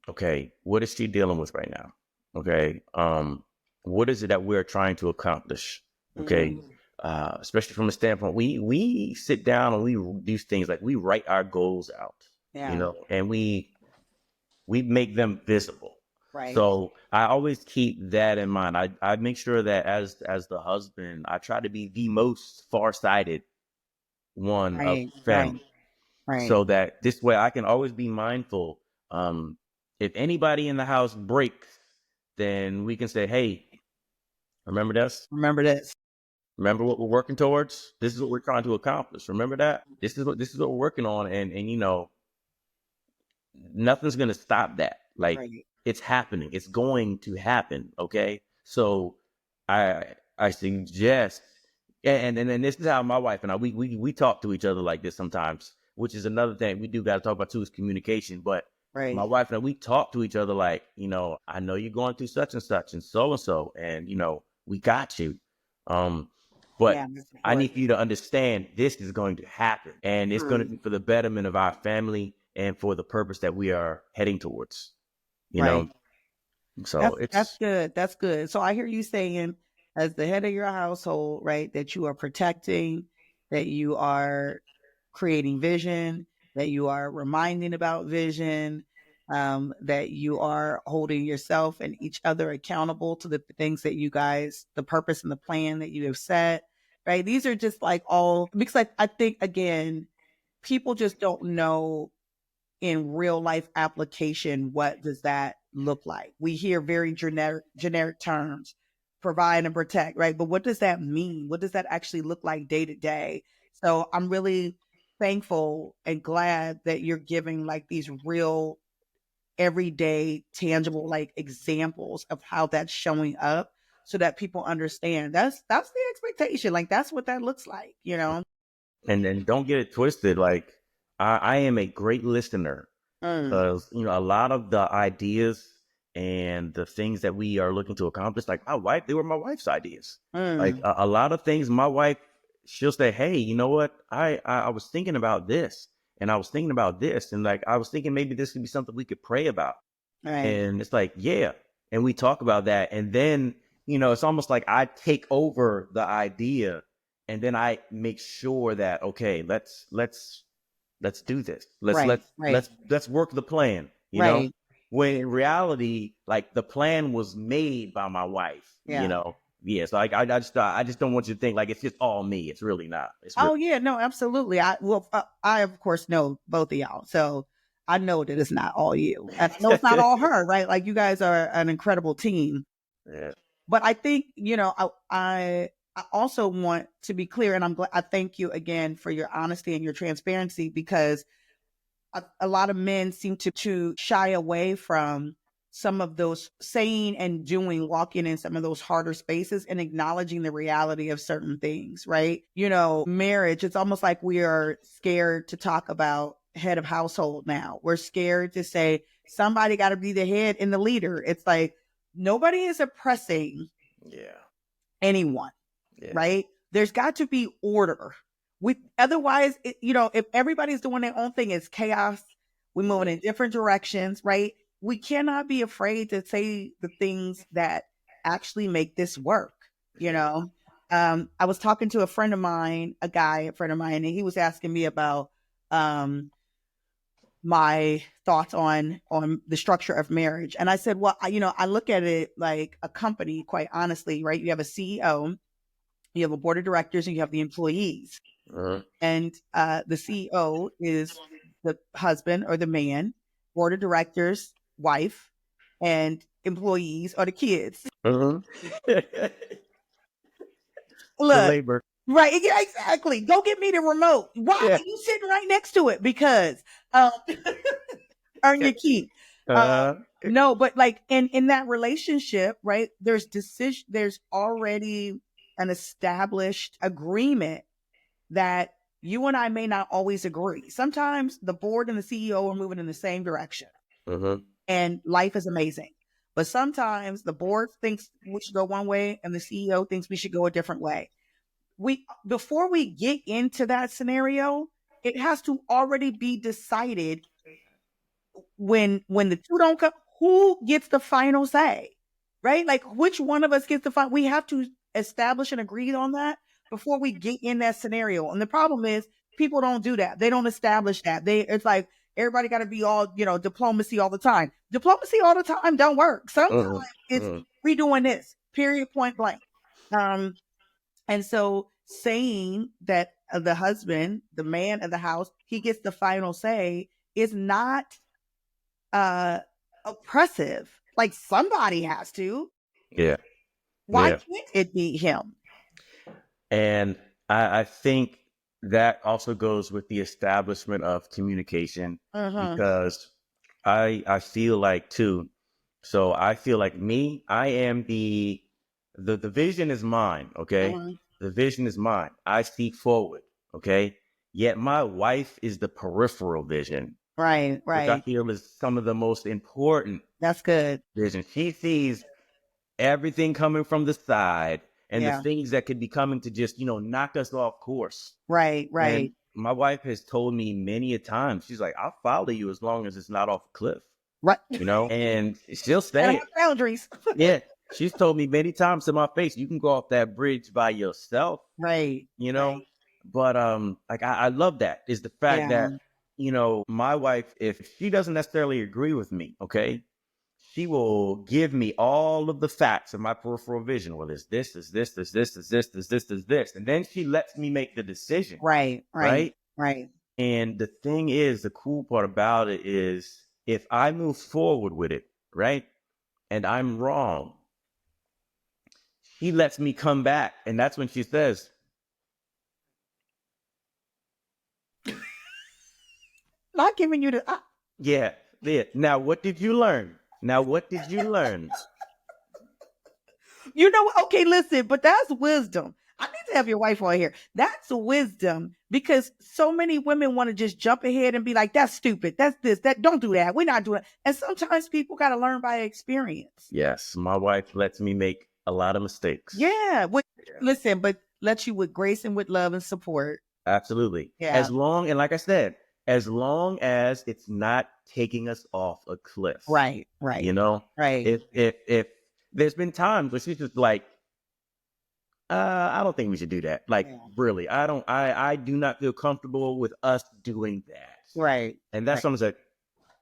Speaker 2: okay, what is she dealing with right now? Okay. What is it that we're trying to accomplish? Okay.
Speaker 1: Mm.
Speaker 2: especially from a standpoint, we sit down and we do things like we write our goals out,
Speaker 1: Yeah.
Speaker 2: and we make them visible.
Speaker 1: Right.
Speaker 2: So I always keep that in mind. I make sure that as the husband, I try to be the most farsighted one of
Speaker 1: Right.
Speaker 2: the
Speaker 1: Right.
Speaker 2: family,
Speaker 1: Right.
Speaker 2: so that this way I can always be mindful. If anybody in the house breaks, then we can say, "Hey, remember this?
Speaker 1: Remember this.
Speaker 2: Remember what we're working towards? This is what we're trying to accomplish. Remember that? This is what we're working on, and nothing's gonna stop that. Like,
Speaker 1: Right.
Speaker 2: it's happening. It's going to happen. Okay. So I suggest, and this is how my wife and I we talk to each other like this sometimes, which is another thing we do got to talk about too, is communication. But my
Speaker 1: Right.
Speaker 2: wife and I, we talk to each other like, I know you're going through such and so, and we got you. But
Speaker 1: Yeah. That's
Speaker 2: I need
Speaker 1: important.
Speaker 2: for you to understand this is going to happen, and it's going to
Speaker 1: Mm.
Speaker 2: be for the betterment of our family and for the purpose that we are heading towards. You
Speaker 1: Right.
Speaker 2: know, so
Speaker 1: That's
Speaker 2: it's
Speaker 1: good. That's good. So I hear you saying, as the head of your household, right, that you are protecting, that you are creating vision, that you are reminding about vision, that you are holding yourself and each other accountable to the things that you guys, the purpose and the plan that you have set. Right. These are just like all, because I think again, people just don't know in real life application, what does that look like? We hear very generic terms, provide and protect, right? But what does that mean? What does that actually look like day to day? So I'm really thankful and glad that you're giving like these real everyday tangible like examples of how that's showing up so that people understand that's the expectation. Like that's what that looks like, you know?
Speaker 2: and don't get it twisted. Like, I am a great listener,
Speaker 1: Mm,
Speaker 2: because a lot of the ideas and the things that we are looking to accomplish, like my wife, they were my wife's ideas. Like
Speaker 1: mm,
Speaker 2: a lot of things, my wife, she'll say, "Hey, you know what? I was thinking about this, and I was thinking about this, and like I was thinking maybe this could be something we could pray about."
Speaker 1: right,
Speaker 2: And it's like, yeah, and we talk about that, and then it's almost like I take over the idea, and then I make sure that, okay, let's do this. Let's
Speaker 1: right,
Speaker 2: let's
Speaker 1: right,
Speaker 2: let's let's work the plan.
Speaker 1: right.
Speaker 2: When in reality, like, the plan was made by my wife.
Speaker 1: Yeah.
Speaker 2: Yeah. So I just don't want you to think like it's just all me. It's really not. It's really
Speaker 1: Oh yeah, no, absolutely. I of course know both of y'all, so I know that it's not all you, and I know it's not all her, right? Like you guys are an incredible team.
Speaker 2: yeah.
Speaker 1: But I think I also want to be clear, and I'm glad. I thank you again for your honesty and your transparency because a lot of men seem to shy away from some of those saying and doing, walking in some of those harder spaces and acknowledging the reality of certain things, right? Marriage, it's almost like we are scared to talk about head of household now. We're scared to say somebody got to be the head and the leader. It's like nobody is oppressing
Speaker 2: Yeah.
Speaker 1: anyone,
Speaker 2: Yeah.
Speaker 1: right? There's got to be order. Otherwise, if everybody's doing their own thing, it's chaos. We're moving in different directions, right? We cannot be afraid to say the things that actually make this work. You
Speaker 2: Yeah.
Speaker 1: know, I was talking to a friend of mine, a friend of mine, and he was asking me about um, my thoughts on the structure of marriage, and I said, well, I look at it like a company, quite honestly, right? You have a CEO, you have a board of directors, and you have the employees.
Speaker 2: Uh-huh.
Speaker 1: And the CEO is the husband or the man, board of directors, wife, and employees are the kids.
Speaker 2: Uh-huh. The
Speaker 1: Look,
Speaker 2: labor.
Speaker 1: right? Yeah, exactly. Go get me the remote. Why are
Speaker 2: Yeah.
Speaker 1: you sitting right next to it? Because earn your keep.
Speaker 2: Uh,
Speaker 1: No, but like in that relationship, right? There's already an established agreement that you and I may not always agree. Sometimes the board and the CEO are moving in the same direction
Speaker 2: uh-huh.
Speaker 1: and life is amazing. But sometimes the board thinks we should go one way and the CEO thinks we should go a different way. Before we get into that scenario, it has to already be decided when the two don't come, who gets the final say, right? Like which one of us gets the final? We have to establish and agree on that before we get in that scenario. And the problem is people don't do that. They don't establish that. It's like everybody got to be all, diplomacy all the time. Diplomacy all the time don't work. Sometimes it's we doing this, period, point blank. And so saying that the husband, the man of the house, he gets the final say is not oppressive. Like somebody has to.
Speaker 2: Yeah.
Speaker 1: Why can't it be him?
Speaker 2: And I think that also goes with the establishment of communication, because I feel like too. So I feel like I am the vision is mine. Okay. The vision is mine. I see forward. Okay. Yet my wife is the peripheral vision.
Speaker 1: Right.
Speaker 2: Which I feel is some of the most important.
Speaker 1: That's good.
Speaker 2: Vision. She sees everything coming from the side and the things that could be coming to just, knock us off course.
Speaker 1: Right.
Speaker 2: And my wife has told me many a time, she's like, I'll follow you as long as it's not off a cliff.
Speaker 1: Right.
Speaker 2: And she'll stay.
Speaker 1: Boundaries.
Speaker 2: Yeah. She's told me many times to my face, you can go off that bridge by yourself.
Speaker 1: Right.
Speaker 2: Right. But like I love that is the fact that, my wife, if she doesn't necessarily agree with me, okay, she will give me all of the facts of my peripheral vision. Well, is this, is this, is this, is this, is this, is this. And then she lets me make the decision. Right. And the thing is, the cool part about it is if I move forward with it, right, and I'm wrong, she lets me come back. And that's when she says,
Speaker 1: not giving you the...
Speaker 2: Yeah. Now, what did you learn?
Speaker 1: Okay, listen, but that's wisdom. I need to have your wife on here. That's wisdom, because so many women want to just jump ahead and be like, that's stupid. That's this, that, don't do that. We're not doing it. And sometimes people got to learn by experience.
Speaker 2: Yes. My wife lets me make a lot of mistakes.
Speaker 1: Yeah. Listen, but lets you with grace and with love and support.
Speaker 2: Absolutely. Yeah. As long as it's not taking us off a cliff.
Speaker 1: Right.
Speaker 2: Right. If there's been times where she's just like, I don't think we should do that. Like, really, I do not feel comfortable with us doing that.
Speaker 1: Right.
Speaker 2: And that's something like,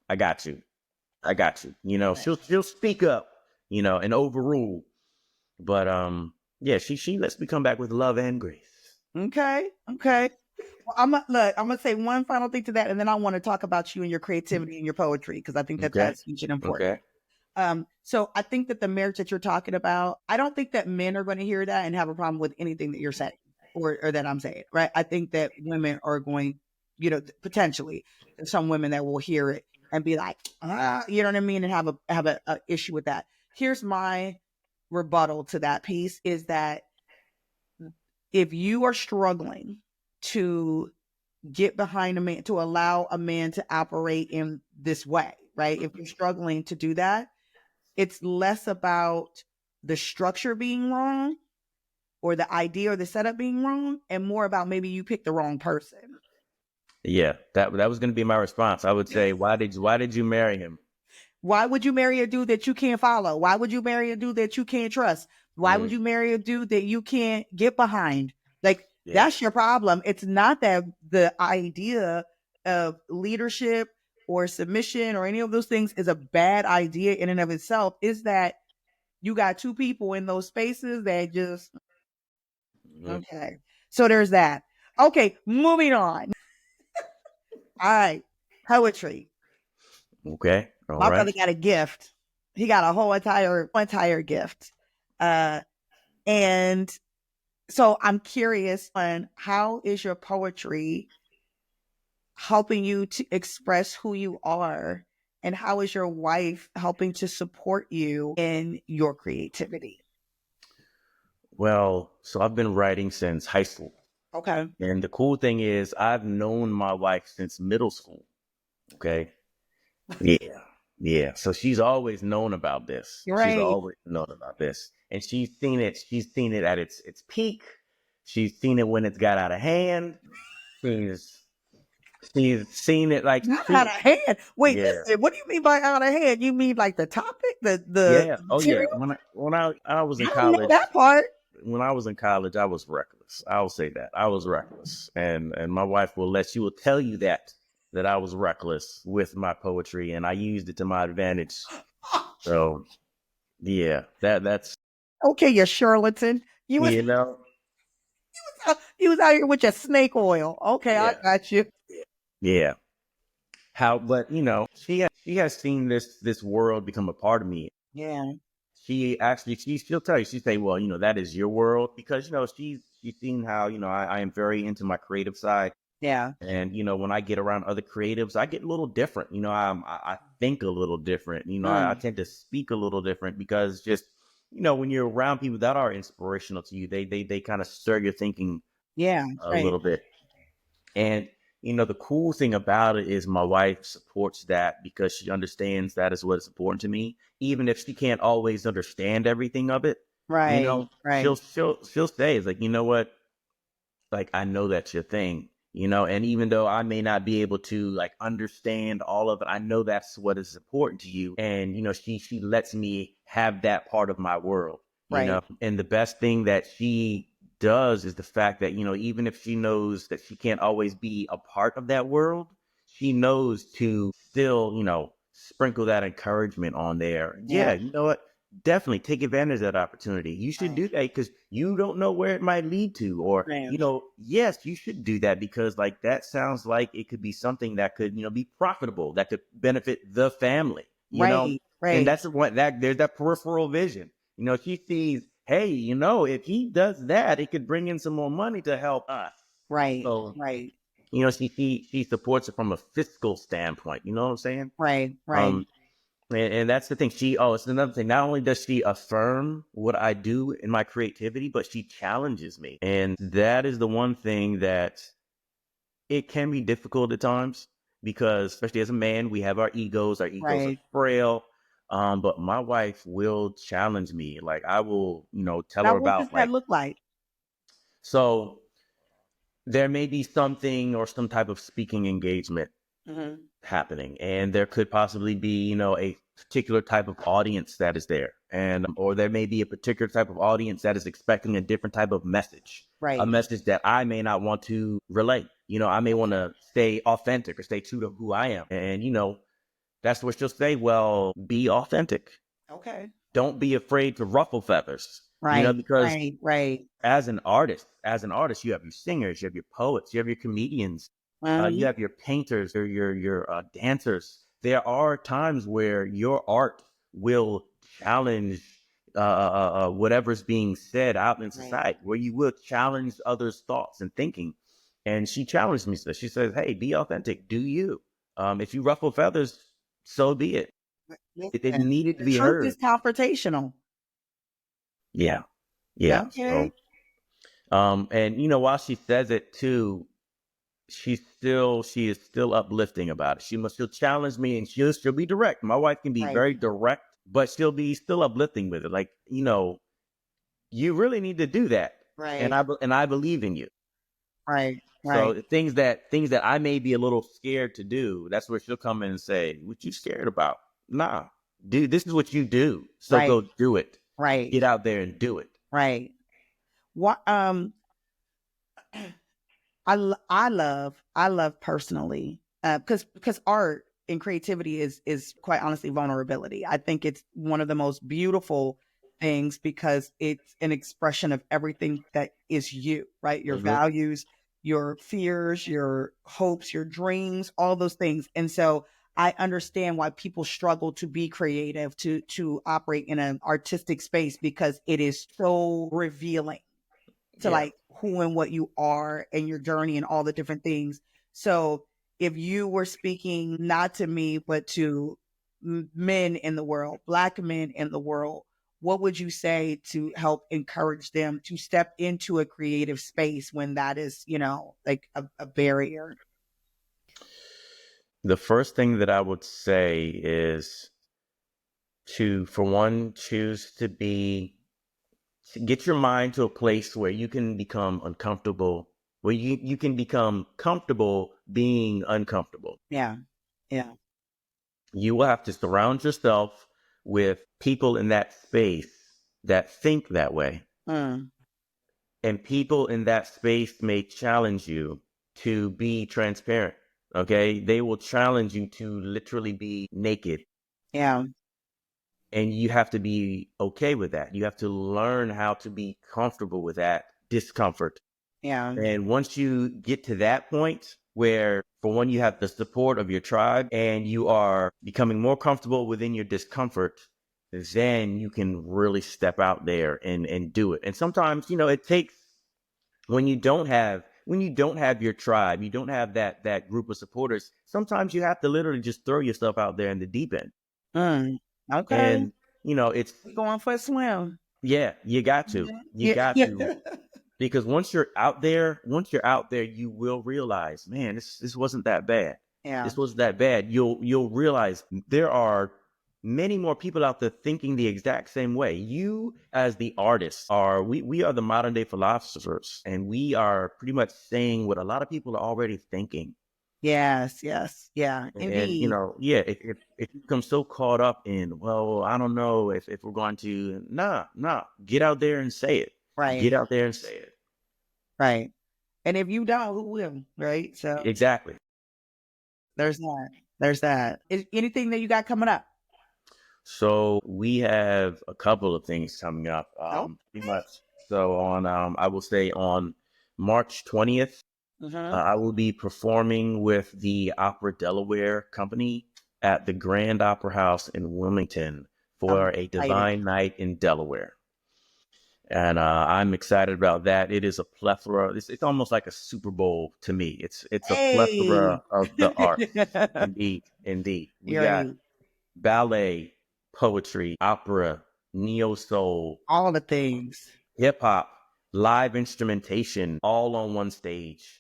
Speaker 2: I got you. She'll speak up, and overrule. But, she lets me come back with love and grace. Okay.
Speaker 1: Well, I'm going to say one final thing to that, and then I want to talk about you and your creativity and your poetry, because I think that's huge and important. Okay. So I think that the marriage that you're talking about, I don't think that men are going to hear that and have a problem with anything that you're saying or that I'm saying, right? I think that women are going, potentially some women that will hear it and be like, you know what I mean? And have a issue with that. Here's my rebuttal to that piece is that if you are struggling to get behind a man, to allow a man to operate in this way, right? If you're struggling to do that, it's less about the structure being wrong or the idea or the setup being wrong, and more about maybe you picked the wrong person.
Speaker 2: Yeah, that was going to be my response. I would say, why did you marry him?
Speaker 1: Why would you marry a dude that you can't follow? Why would you marry a dude that you can't trust? Why would you marry a dude that you can't get behind? Like, that's your problem. It's not that the idea of leadership or submission or any of those things is a bad idea in and of itself. Is that you got two people in those spaces that just... Okay. So there's that. Okay, moving on. All right. Poetry.
Speaker 2: Okay.
Speaker 1: My brother got a gift. He got a whole entire gift. And so I'm curious on how is your poetry helping you to express who you are, and how is your wife helping to support you in your creativity?
Speaker 2: Well, so I've been writing since high school.
Speaker 1: Okay.
Speaker 2: And the cool thing is I've known my wife since middle school. Okay. Yeah. So she's always known about this.
Speaker 1: Right.
Speaker 2: She's always known about this. And she's seen it at its peak. She's seen it when it's got out of hand. She's seen it like
Speaker 1: out of hand. Wait, what do you mean by out of hand? You mean like the topic, the
Speaker 2: Oh
Speaker 1: material?
Speaker 2: yeah. When I was in
Speaker 1: I
Speaker 2: college,
Speaker 1: know that part.
Speaker 2: when I was in college, I was reckless. I'll say that. I was reckless. And my wife she will tell you that I was reckless with my poetry and I used it to my advantage. So yeah, that's
Speaker 1: Okay, you charlatan. You was
Speaker 2: you know,
Speaker 1: you was out here with your snake oil. Okay, I
Speaker 2: yeah.
Speaker 1: got you.
Speaker 2: Yeah. But she has seen this world become a part of me.
Speaker 1: Yeah,
Speaker 2: She'll tell you, she say, well, that is your world because, she's seen how, I am very into my creative side.
Speaker 1: yeah.
Speaker 2: And, when I get around other creatives, I get a little different. I think a little different. I
Speaker 1: Mm,
Speaker 2: tend to speak a little different because just, when you're around people that are inspirational to you, they kind of stir your thinking
Speaker 1: yeah,
Speaker 2: a
Speaker 1: right,
Speaker 2: little bit. And, the cool thing about it is my wife supports that because she understands that is what is important to me. Even if she can't always understand everything of it,
Speaker 1: right, right,
Speaker 2: she'll say, it's like, you know what? Like, I know that's your thing, and even though I may not be able to like understand all of it, I know that's what is important to you. And, she lets me have that part of my world,
Speaker 1: right,
Speaker 2: and the best thing that she does is the fact that, even if she knows that she can't always be a part of that world, she knows to still, sprinkle that encouragement on there.
Speaker 1: yeah,
Speaker 2: Yeah, you know what? Definitely take advantage of that opportunity. You should
Speaker 1: right,
Speaker 2: do that because you don't know where it might lead to. Or,
Speaker 1: right,
Speaker 2: yes, you should do that because like that sounds like it could be something that could, be profitable, that could benefit the family,
Speaker 1: right,
Speaker 2: and
Speaker 1: right,
Speaker 2: that's what there's that peripheral vision. She sees, hey, if he does that, it could bring in some more money to help us.
Speaker 1: right,
Speaker 2: So,
Speaker 1: right,
Speaker 2: she supports it from a fiscal standpoint. You know what I'm saying?
Speaker 1: right, right,
Speaker 2: Um, and that's the thing. It's another thing. Not only does she affirm what I do in my creativity, but she challenges me. And that is the one thing that it can be difficult at times because, especially as a man, we have our egos. Our egos are
Speaker 1: right.
Speaker 2: frail. But my wife will challenge me. Like I will, tell
Speaker 1: Now,
Speaker 2: her
Speaker 1: what does
Speaker 2: about
Speaker 1: that
Speaker 2: like,
Speaker 1: look like?
Speaker 2: so there may be something or some type of speaking engagement
Speaker 1: Hmm.
Speaker 2: happening, and there could possibly be a particular type of audience that is there, and or there may be a particular type of audience that is expecting a different type of message, a
Speaker 1: Right.
Speaker 2: message that I may not want to relate. I may want to stay authentic or stay true to who I am, and that's what she'll say. Well, be authentic,
Speaker 1: Okay.
Speaker 2: don't be afraid to ruffle feathers,
Speaker 1: Right,
Speaker 2: because
Speaker 1: right, right.
Speaker 2: as an artist, you have your singers, you have your poets, you have your comedians, you
Speaker 1: Um,
Speaker 2: have your painters or your dancers. There are times where your art will challenge whatever's being said out in
Speaker 1: right,
Speaker 2: society, where you will challenge others' thoughts and thinking. And she challenged me. So she says, "Hey, be authentic. Do you? If you ruffle feathers, so be it. It
Speaker 1: listen,
Speaker 2: needed to
Speaker 1: the
Speaker 2: be
Speaker 1: truth is
Speaker 2: heard."
Speaker 1: confrontational.
Speaker 2: Yeah, yeah.
Speaker 1: Okay.
Speaker 2: So, and while she says it too, she is still uplifting about it. She'll challenge me and she'll be direct. My wife can be
Speaker 1: Right,
Speaker 2: very direct, but she'll be still uplifting with it. Like, you really need to do that. And
Speaker 1: right,
Speaker 2: I believe in you.
Speaker 1: right, right,
Speaker 2: So things that I may be a little scared to do, that's where she'll come in and say, "What you scared about? Nah, dude, this is what you do. So
Speaker 1: right,
Speaker 2: go do it.
Speaker 1: right,
Speaker 2: Get out there and do it."
Speaker 1: right. What I love personally because art and creativity is quite honestly vulnerability. I think it's one of the most beautiful things because it's an expression of everything that is you, right? Your
Speaker 2: Hmm.
Speaker 1: values, your fears, your hopes, your dreams, all those things. And so I understand why people struggle to be creative, to operate in an artistic space because it is so revealing to
Speaker 2: Yeah.
Speaker 1: like who and what you are and your journey and all the different things. So if you were speaking not to me, but to men in the world, Black men in the world, what would you say to help encourage them to step into a creative space when that is, like a barrier?
Speaker 2: The first thing that I would say is to, for one, choose to get your mind to a place where you can become uncomfortable, where you can become comfortable being uncomfortable.
Speaker 1: Yeah. Yeah.
Speaker 2: You will have to surround yourself with people in that space that think that way.
Speaker 1: Mm.
Speaker 2: And people in that space may challenge you to be transparent. Okay. They will challenge you to literally be naked.
Speaker 1: Yeah.
Speaker 2: And you have to be okay with that. You have to learn how to be comfortable with that discomfort.
Speaker 1: Yeah.
Speaker 2: And once you get to that point where, for one, you have the support of your tribe and you are becoming more comfortable within your discomfort, then you can really step out there and do it. And sometimes, it takes, when you don't have your tribe, you don't have that group of supporters, sometimes you have to literally just throw yourself out there in the deep end.
Speaker 1: Okay.
Speaker 2: And, it's,
Speaker 1: Going for a swim.
Speaker 2: yeah, you got to.
Speaker 1: Mhm.
Speaker 2: You
Speaker 1: Yeah.
Speaker 2: got
Speaker 1: Yeah.
Speaker 2: to. Because once you're out there, you will realize, man, this wasn't that bad.
Speaker 1: Yeah.
Speaker 2: This wasn't that bad. You'll realize there are many more people out there thinking the exact same way. You, as the artist, we are the modern day philosophers, and we are pretty much saying what a lot of people are already thinking.
Speaker 1: Yes. Yes. Yeah.
Speaker 2: And
Speaker 1: Indeed.
Speaker 2: yeah, if you become so caught up in, well, I don't know if we're going to, nah, get out there and say it.
Speaker 1: Right.
Speaker 2: Get out there and say it.
Speaker 1: Right. And if you don't, who will? Right. So
Speaker 2: Exactly.
Speaker 1: there's that. There's that. Is anything that you got coming up?
Speaker 2: So we have a couple of things coming up.
Speaker 1: Oh.
Speaker 2: Pretty much. So on, I will say on March 20th,
Speaker 1: Mm-hmm.
Speaker 2: I will be performing with the Opera Delaware Company at the Grand Opera House in Wilmington
Speaker 1: I'm
Speaker 2: for a
Speaker 1: excited.
Speaker 2: Divine Night in Delaware. And I'm excited about that. It is a plethora. It's almost like a Super Bowl to me. It's a
Speaker 1: Hey.
Speaker 2: plethora of the arts. Indeed, indeed. We
Speaker 1: You're
Speaker 2: got
Speaker 1: right.
Speaker 2: ballet, poetry, opera, neo soul,
Speaker 1: All the things.
Speaker 2: hip hop, live instrumentation, all on one stage.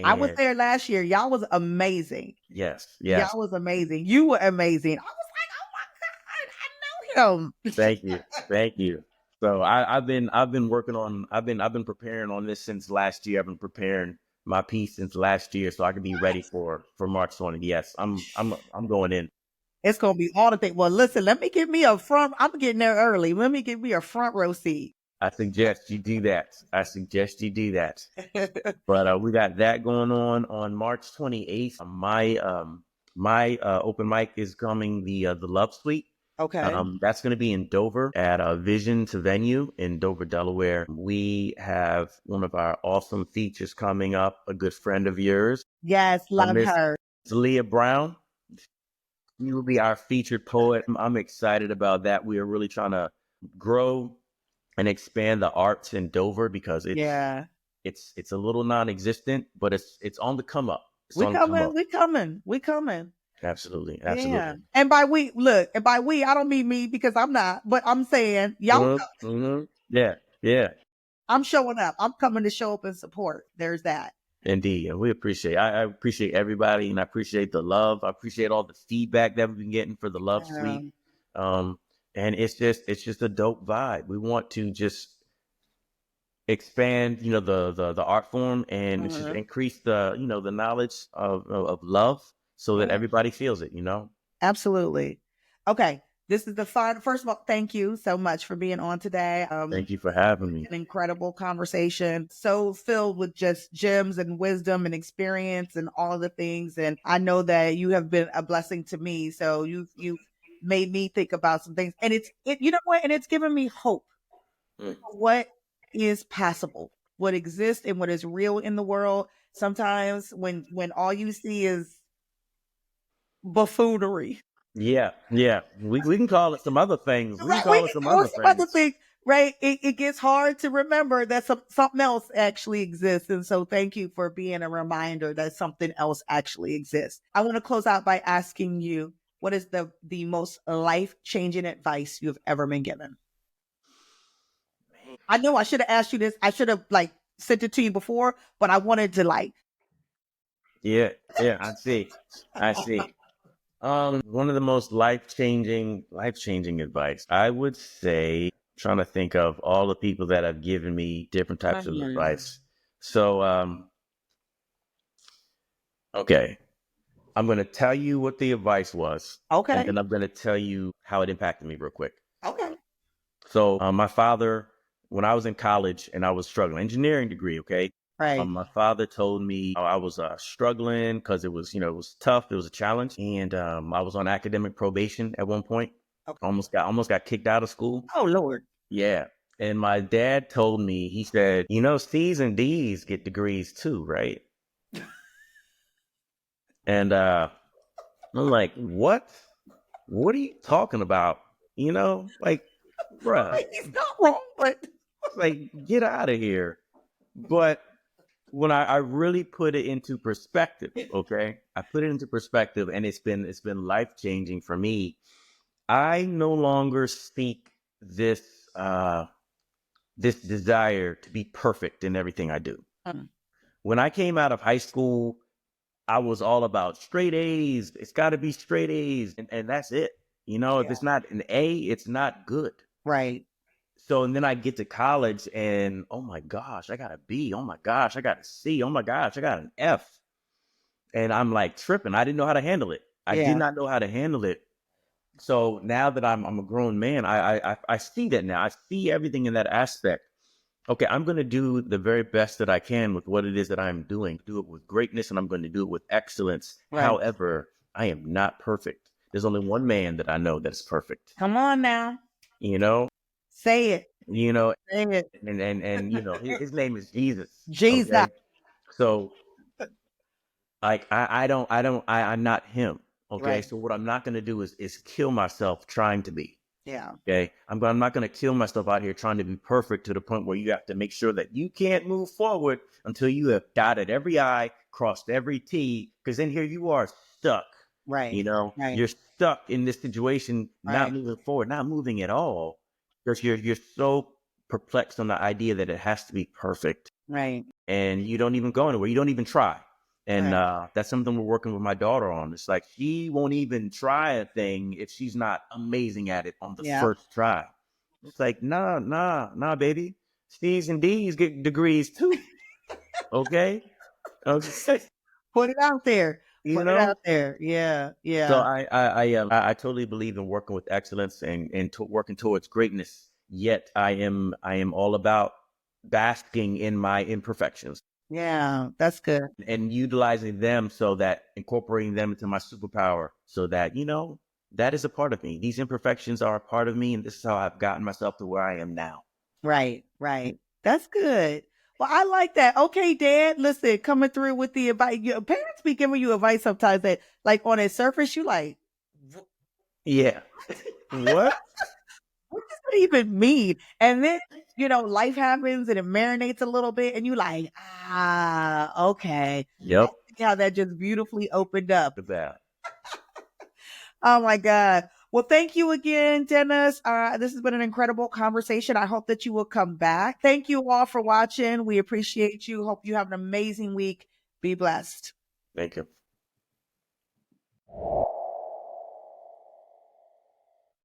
Speaker 1: I was
Speaker 2: And
Speaker 1: there last year. Y'all was amazing.
Speaker 2: yes, yes,
Speaker 1: Y'all was amazing. You were amazing. I was like, oh my God, I know him.
Speaker 2: thank you, thank you. So I've been working on I've been preparing on this since last year. I've been preparing my piece since last year, so I can be ready for March 20th. Yes, I'm going in.
Speaker 1: It's gonna be all the things. Well, listen, let me get me a front. I'm getting there early. Let me get me a front row seat.
Speaker 2: I suggest you do that. I suggest you do that. But we got that going on March 28th. My open mic is coming, the Love Suite.
Speaker 1: Okay.
Speaker 2: That's going to be in Dover at Vision to Venue in Dover, Delaware. We have one of our awesome features coming up, a good friend of yours,
Speaker 1: Yes, love
Speaker 2: Miss
Speaker 1: her.
Speaker 2: Leah Brown. You will be our featured poet. I'm excited about that. We are really trying to grow and expand the arts in Dover because
Speaker 1: Yeah.
Speaker 2: it's a little non-existent, but it's on the come up. It's
Speaker 1: We
Speaker 2: on the come
Speaker 1: coming,
Speaker 2: up.
Speaker 1: we coming, we coming.
Speaker 2: Absolutely,
Speaker 1: Yeah.
Speaker 2: absolutely.
Speaker 1: And by we, look, and by we, I don't mean me because I'm not, but I'm saying y'all,
Speaker 2: Yeah, yeah.
Speaker 1: I'm showing up. I'm coming to show up and support. There's that.
Speaker 2: Indeed, and we appreciate. I appreciate everybody, and I appreciate the love. I appreciate all the feedback that we've been getting for the Love Suite.
Speaker 1: Um,
Speaker 2: Um, and it's just a dope vibe. We want to just expand, the art form, and it's just
Speaker 1: mhm.
Speaker 2: increase the knowledge of love, so that
Speaker 1: Yeah.
Speaker 2: everybody feels it.
Speaker 1: Absolutely. Okay. This is the fun. First of all, thank you so much for being on today.
Speaker 2: Thank you for having me.
Speaker 1: An incredible conversation, so filled with just gems and wisdom and experience and all the things. And I know that you have been a blessing to me. So you've made me think about some things, and you know what? And it's given me hope
Speaker 2: Mm.
Speaker 1: for what is possible, what exists, and what is real in the world. Sometimes when all you see is buffoonery.
Speaker 2: Yeah, yeah. We can call it some other things. We can
Speaker 1: Right, we
Speaker 2: call it
Speaker 1: can
Speaker 2: some
Speaker 1: or
Speaker 2: other
Speaker 1: some other
Speaker 2: things.
Speaker 1: thing, right? It gets hard to remember that something else actually exists. And so thank you for being a reminder that something else actually exists. I want to close out by asking you, what is the most life-changing advice you've ever been given? I know I should have asked you this. I should have like sent it to you before, but I wanted to like
Speaker 2: Yeah, yeah. I see. I see. One of the most life changing advice, I would say, trying to think of all the people that have given me different types of
Speaker 1: Mhm.
Speaker 2: advice. So, okay, I'm going to tell you what the advice was, and
Speaker 1: Okay.
Speaker 2: then I'm going to tell you how it impacted me real quick.
Speaker 1: Okay.
Speaker 2: So, my father when I was in college and I was struggling, engineering degree, okay?
Speaker 1: Right.
Speaker 2: My father told me I was struggling because it was, it was tough. It was a challenge. And I was on academic probation at one point.
Speaker 1: Okay.
Speaker 2: Almost got kicked out of school.
Speaker 1: Oh, Lord.
Speaker 2: Yeah. And my dad told me, he said, C's and D's get degrees too, right? And I'm like, what? What are you talking about? Like, bruh,
Speaker 1: He's not wrong, but
Speaker 2: like, get out of here. But when I really put it into perspective, okay, I put it into perspective, and it's been life changing for me. I no longer seek this this desire to be perfect in everything I do. When I came out of high school, I was all about straight A's. It's got to be straight A's, and that's it. If it's not an A, it's not good.
Speaker 1: Right.
Speaker 2: So, and then I get to college and, oh my gosh, I got a B. Oh my gosh, I got a C. Oh my gosh, I got an F. And I'm like tripping. I didn't know how to handle it. I did not know how to handle it. So now that I'm a grown man, I see that now. I see everything in that aspect. Okay, I'm going to do the very best that I can with what it is that I'm doing. Do it with greatness, and I'm going to do it with excellence.
Speaker 1: Right.
Speaker 2: However, I am not perfect. There's only one man that I know that's perfect.
Speaker 1: Come on now. Say it. Say it.
Speaker 2: And his name is Jesus.
Speaker 1: Jesus.
Speaker 2: Okay? So like I'm not him. Okay.
Speaker 1: Right.
Speaker 2: So what I'm not gonna do is kill myself trying to be.
Speaker 1: Yeah.
Speaker 2: Okay. I'm not gonna kill myself out here trying to be perfect to the point where you have to make sure that you can't move forward until you have dotted every I, crossed every T, because then here you are stuck.
Speaker 1: Right. Right.
Speaker 2: You're stuck in this situation, not moving forward, not moving at all. Because you're so perplexed on the idea that it has to be perfect.
Speaker 1: Right.
Speaker 2: And you don't even go anywhere. You don't even try. And that's something we're working with my daughter on. It's like she won't even try a thing if she's not amazing at it on the first try. It's like, nah, baby. C's and D's get degrees too. Okay?
Speaker 1: Put it out there. Put it out there. Yeah. Yeah.
Speaker 2: So I totally believe in working with excellence and working towards greatness. Yet I am all about basking in my imperfections.
Speaker 1: Yeah, that's good.
Speaker 2: And utilizing them, so that incorporating them into my superpower, so that, that is a part of me. These imperfections are a part of me. And this is how I've gotten myself to where I am now.
Speaker 1: Right. Right. That's good. Well, I like that. Okay, Dad, listen, coming through with the advice. Your parents be giving you advice sometimes that, like, on a surface, you like,
Speaker 2: yeah, what?
Speaker 1: What does that even mean? And then, life happens and it marinates a little bit, and you like, okay.
Speaker 2: Yep.
Speaker 1: See how that just beautifully opened up.
Speaker 2: About.
Speaker 1: Oh my God. Well, thank you again, Dennis. This has been an incredible conversation. I hope that you will come back. Thank you all for watching. We appreciate you. Hope you have an amazing week. Be blessed.
Speaker 2: Thank you.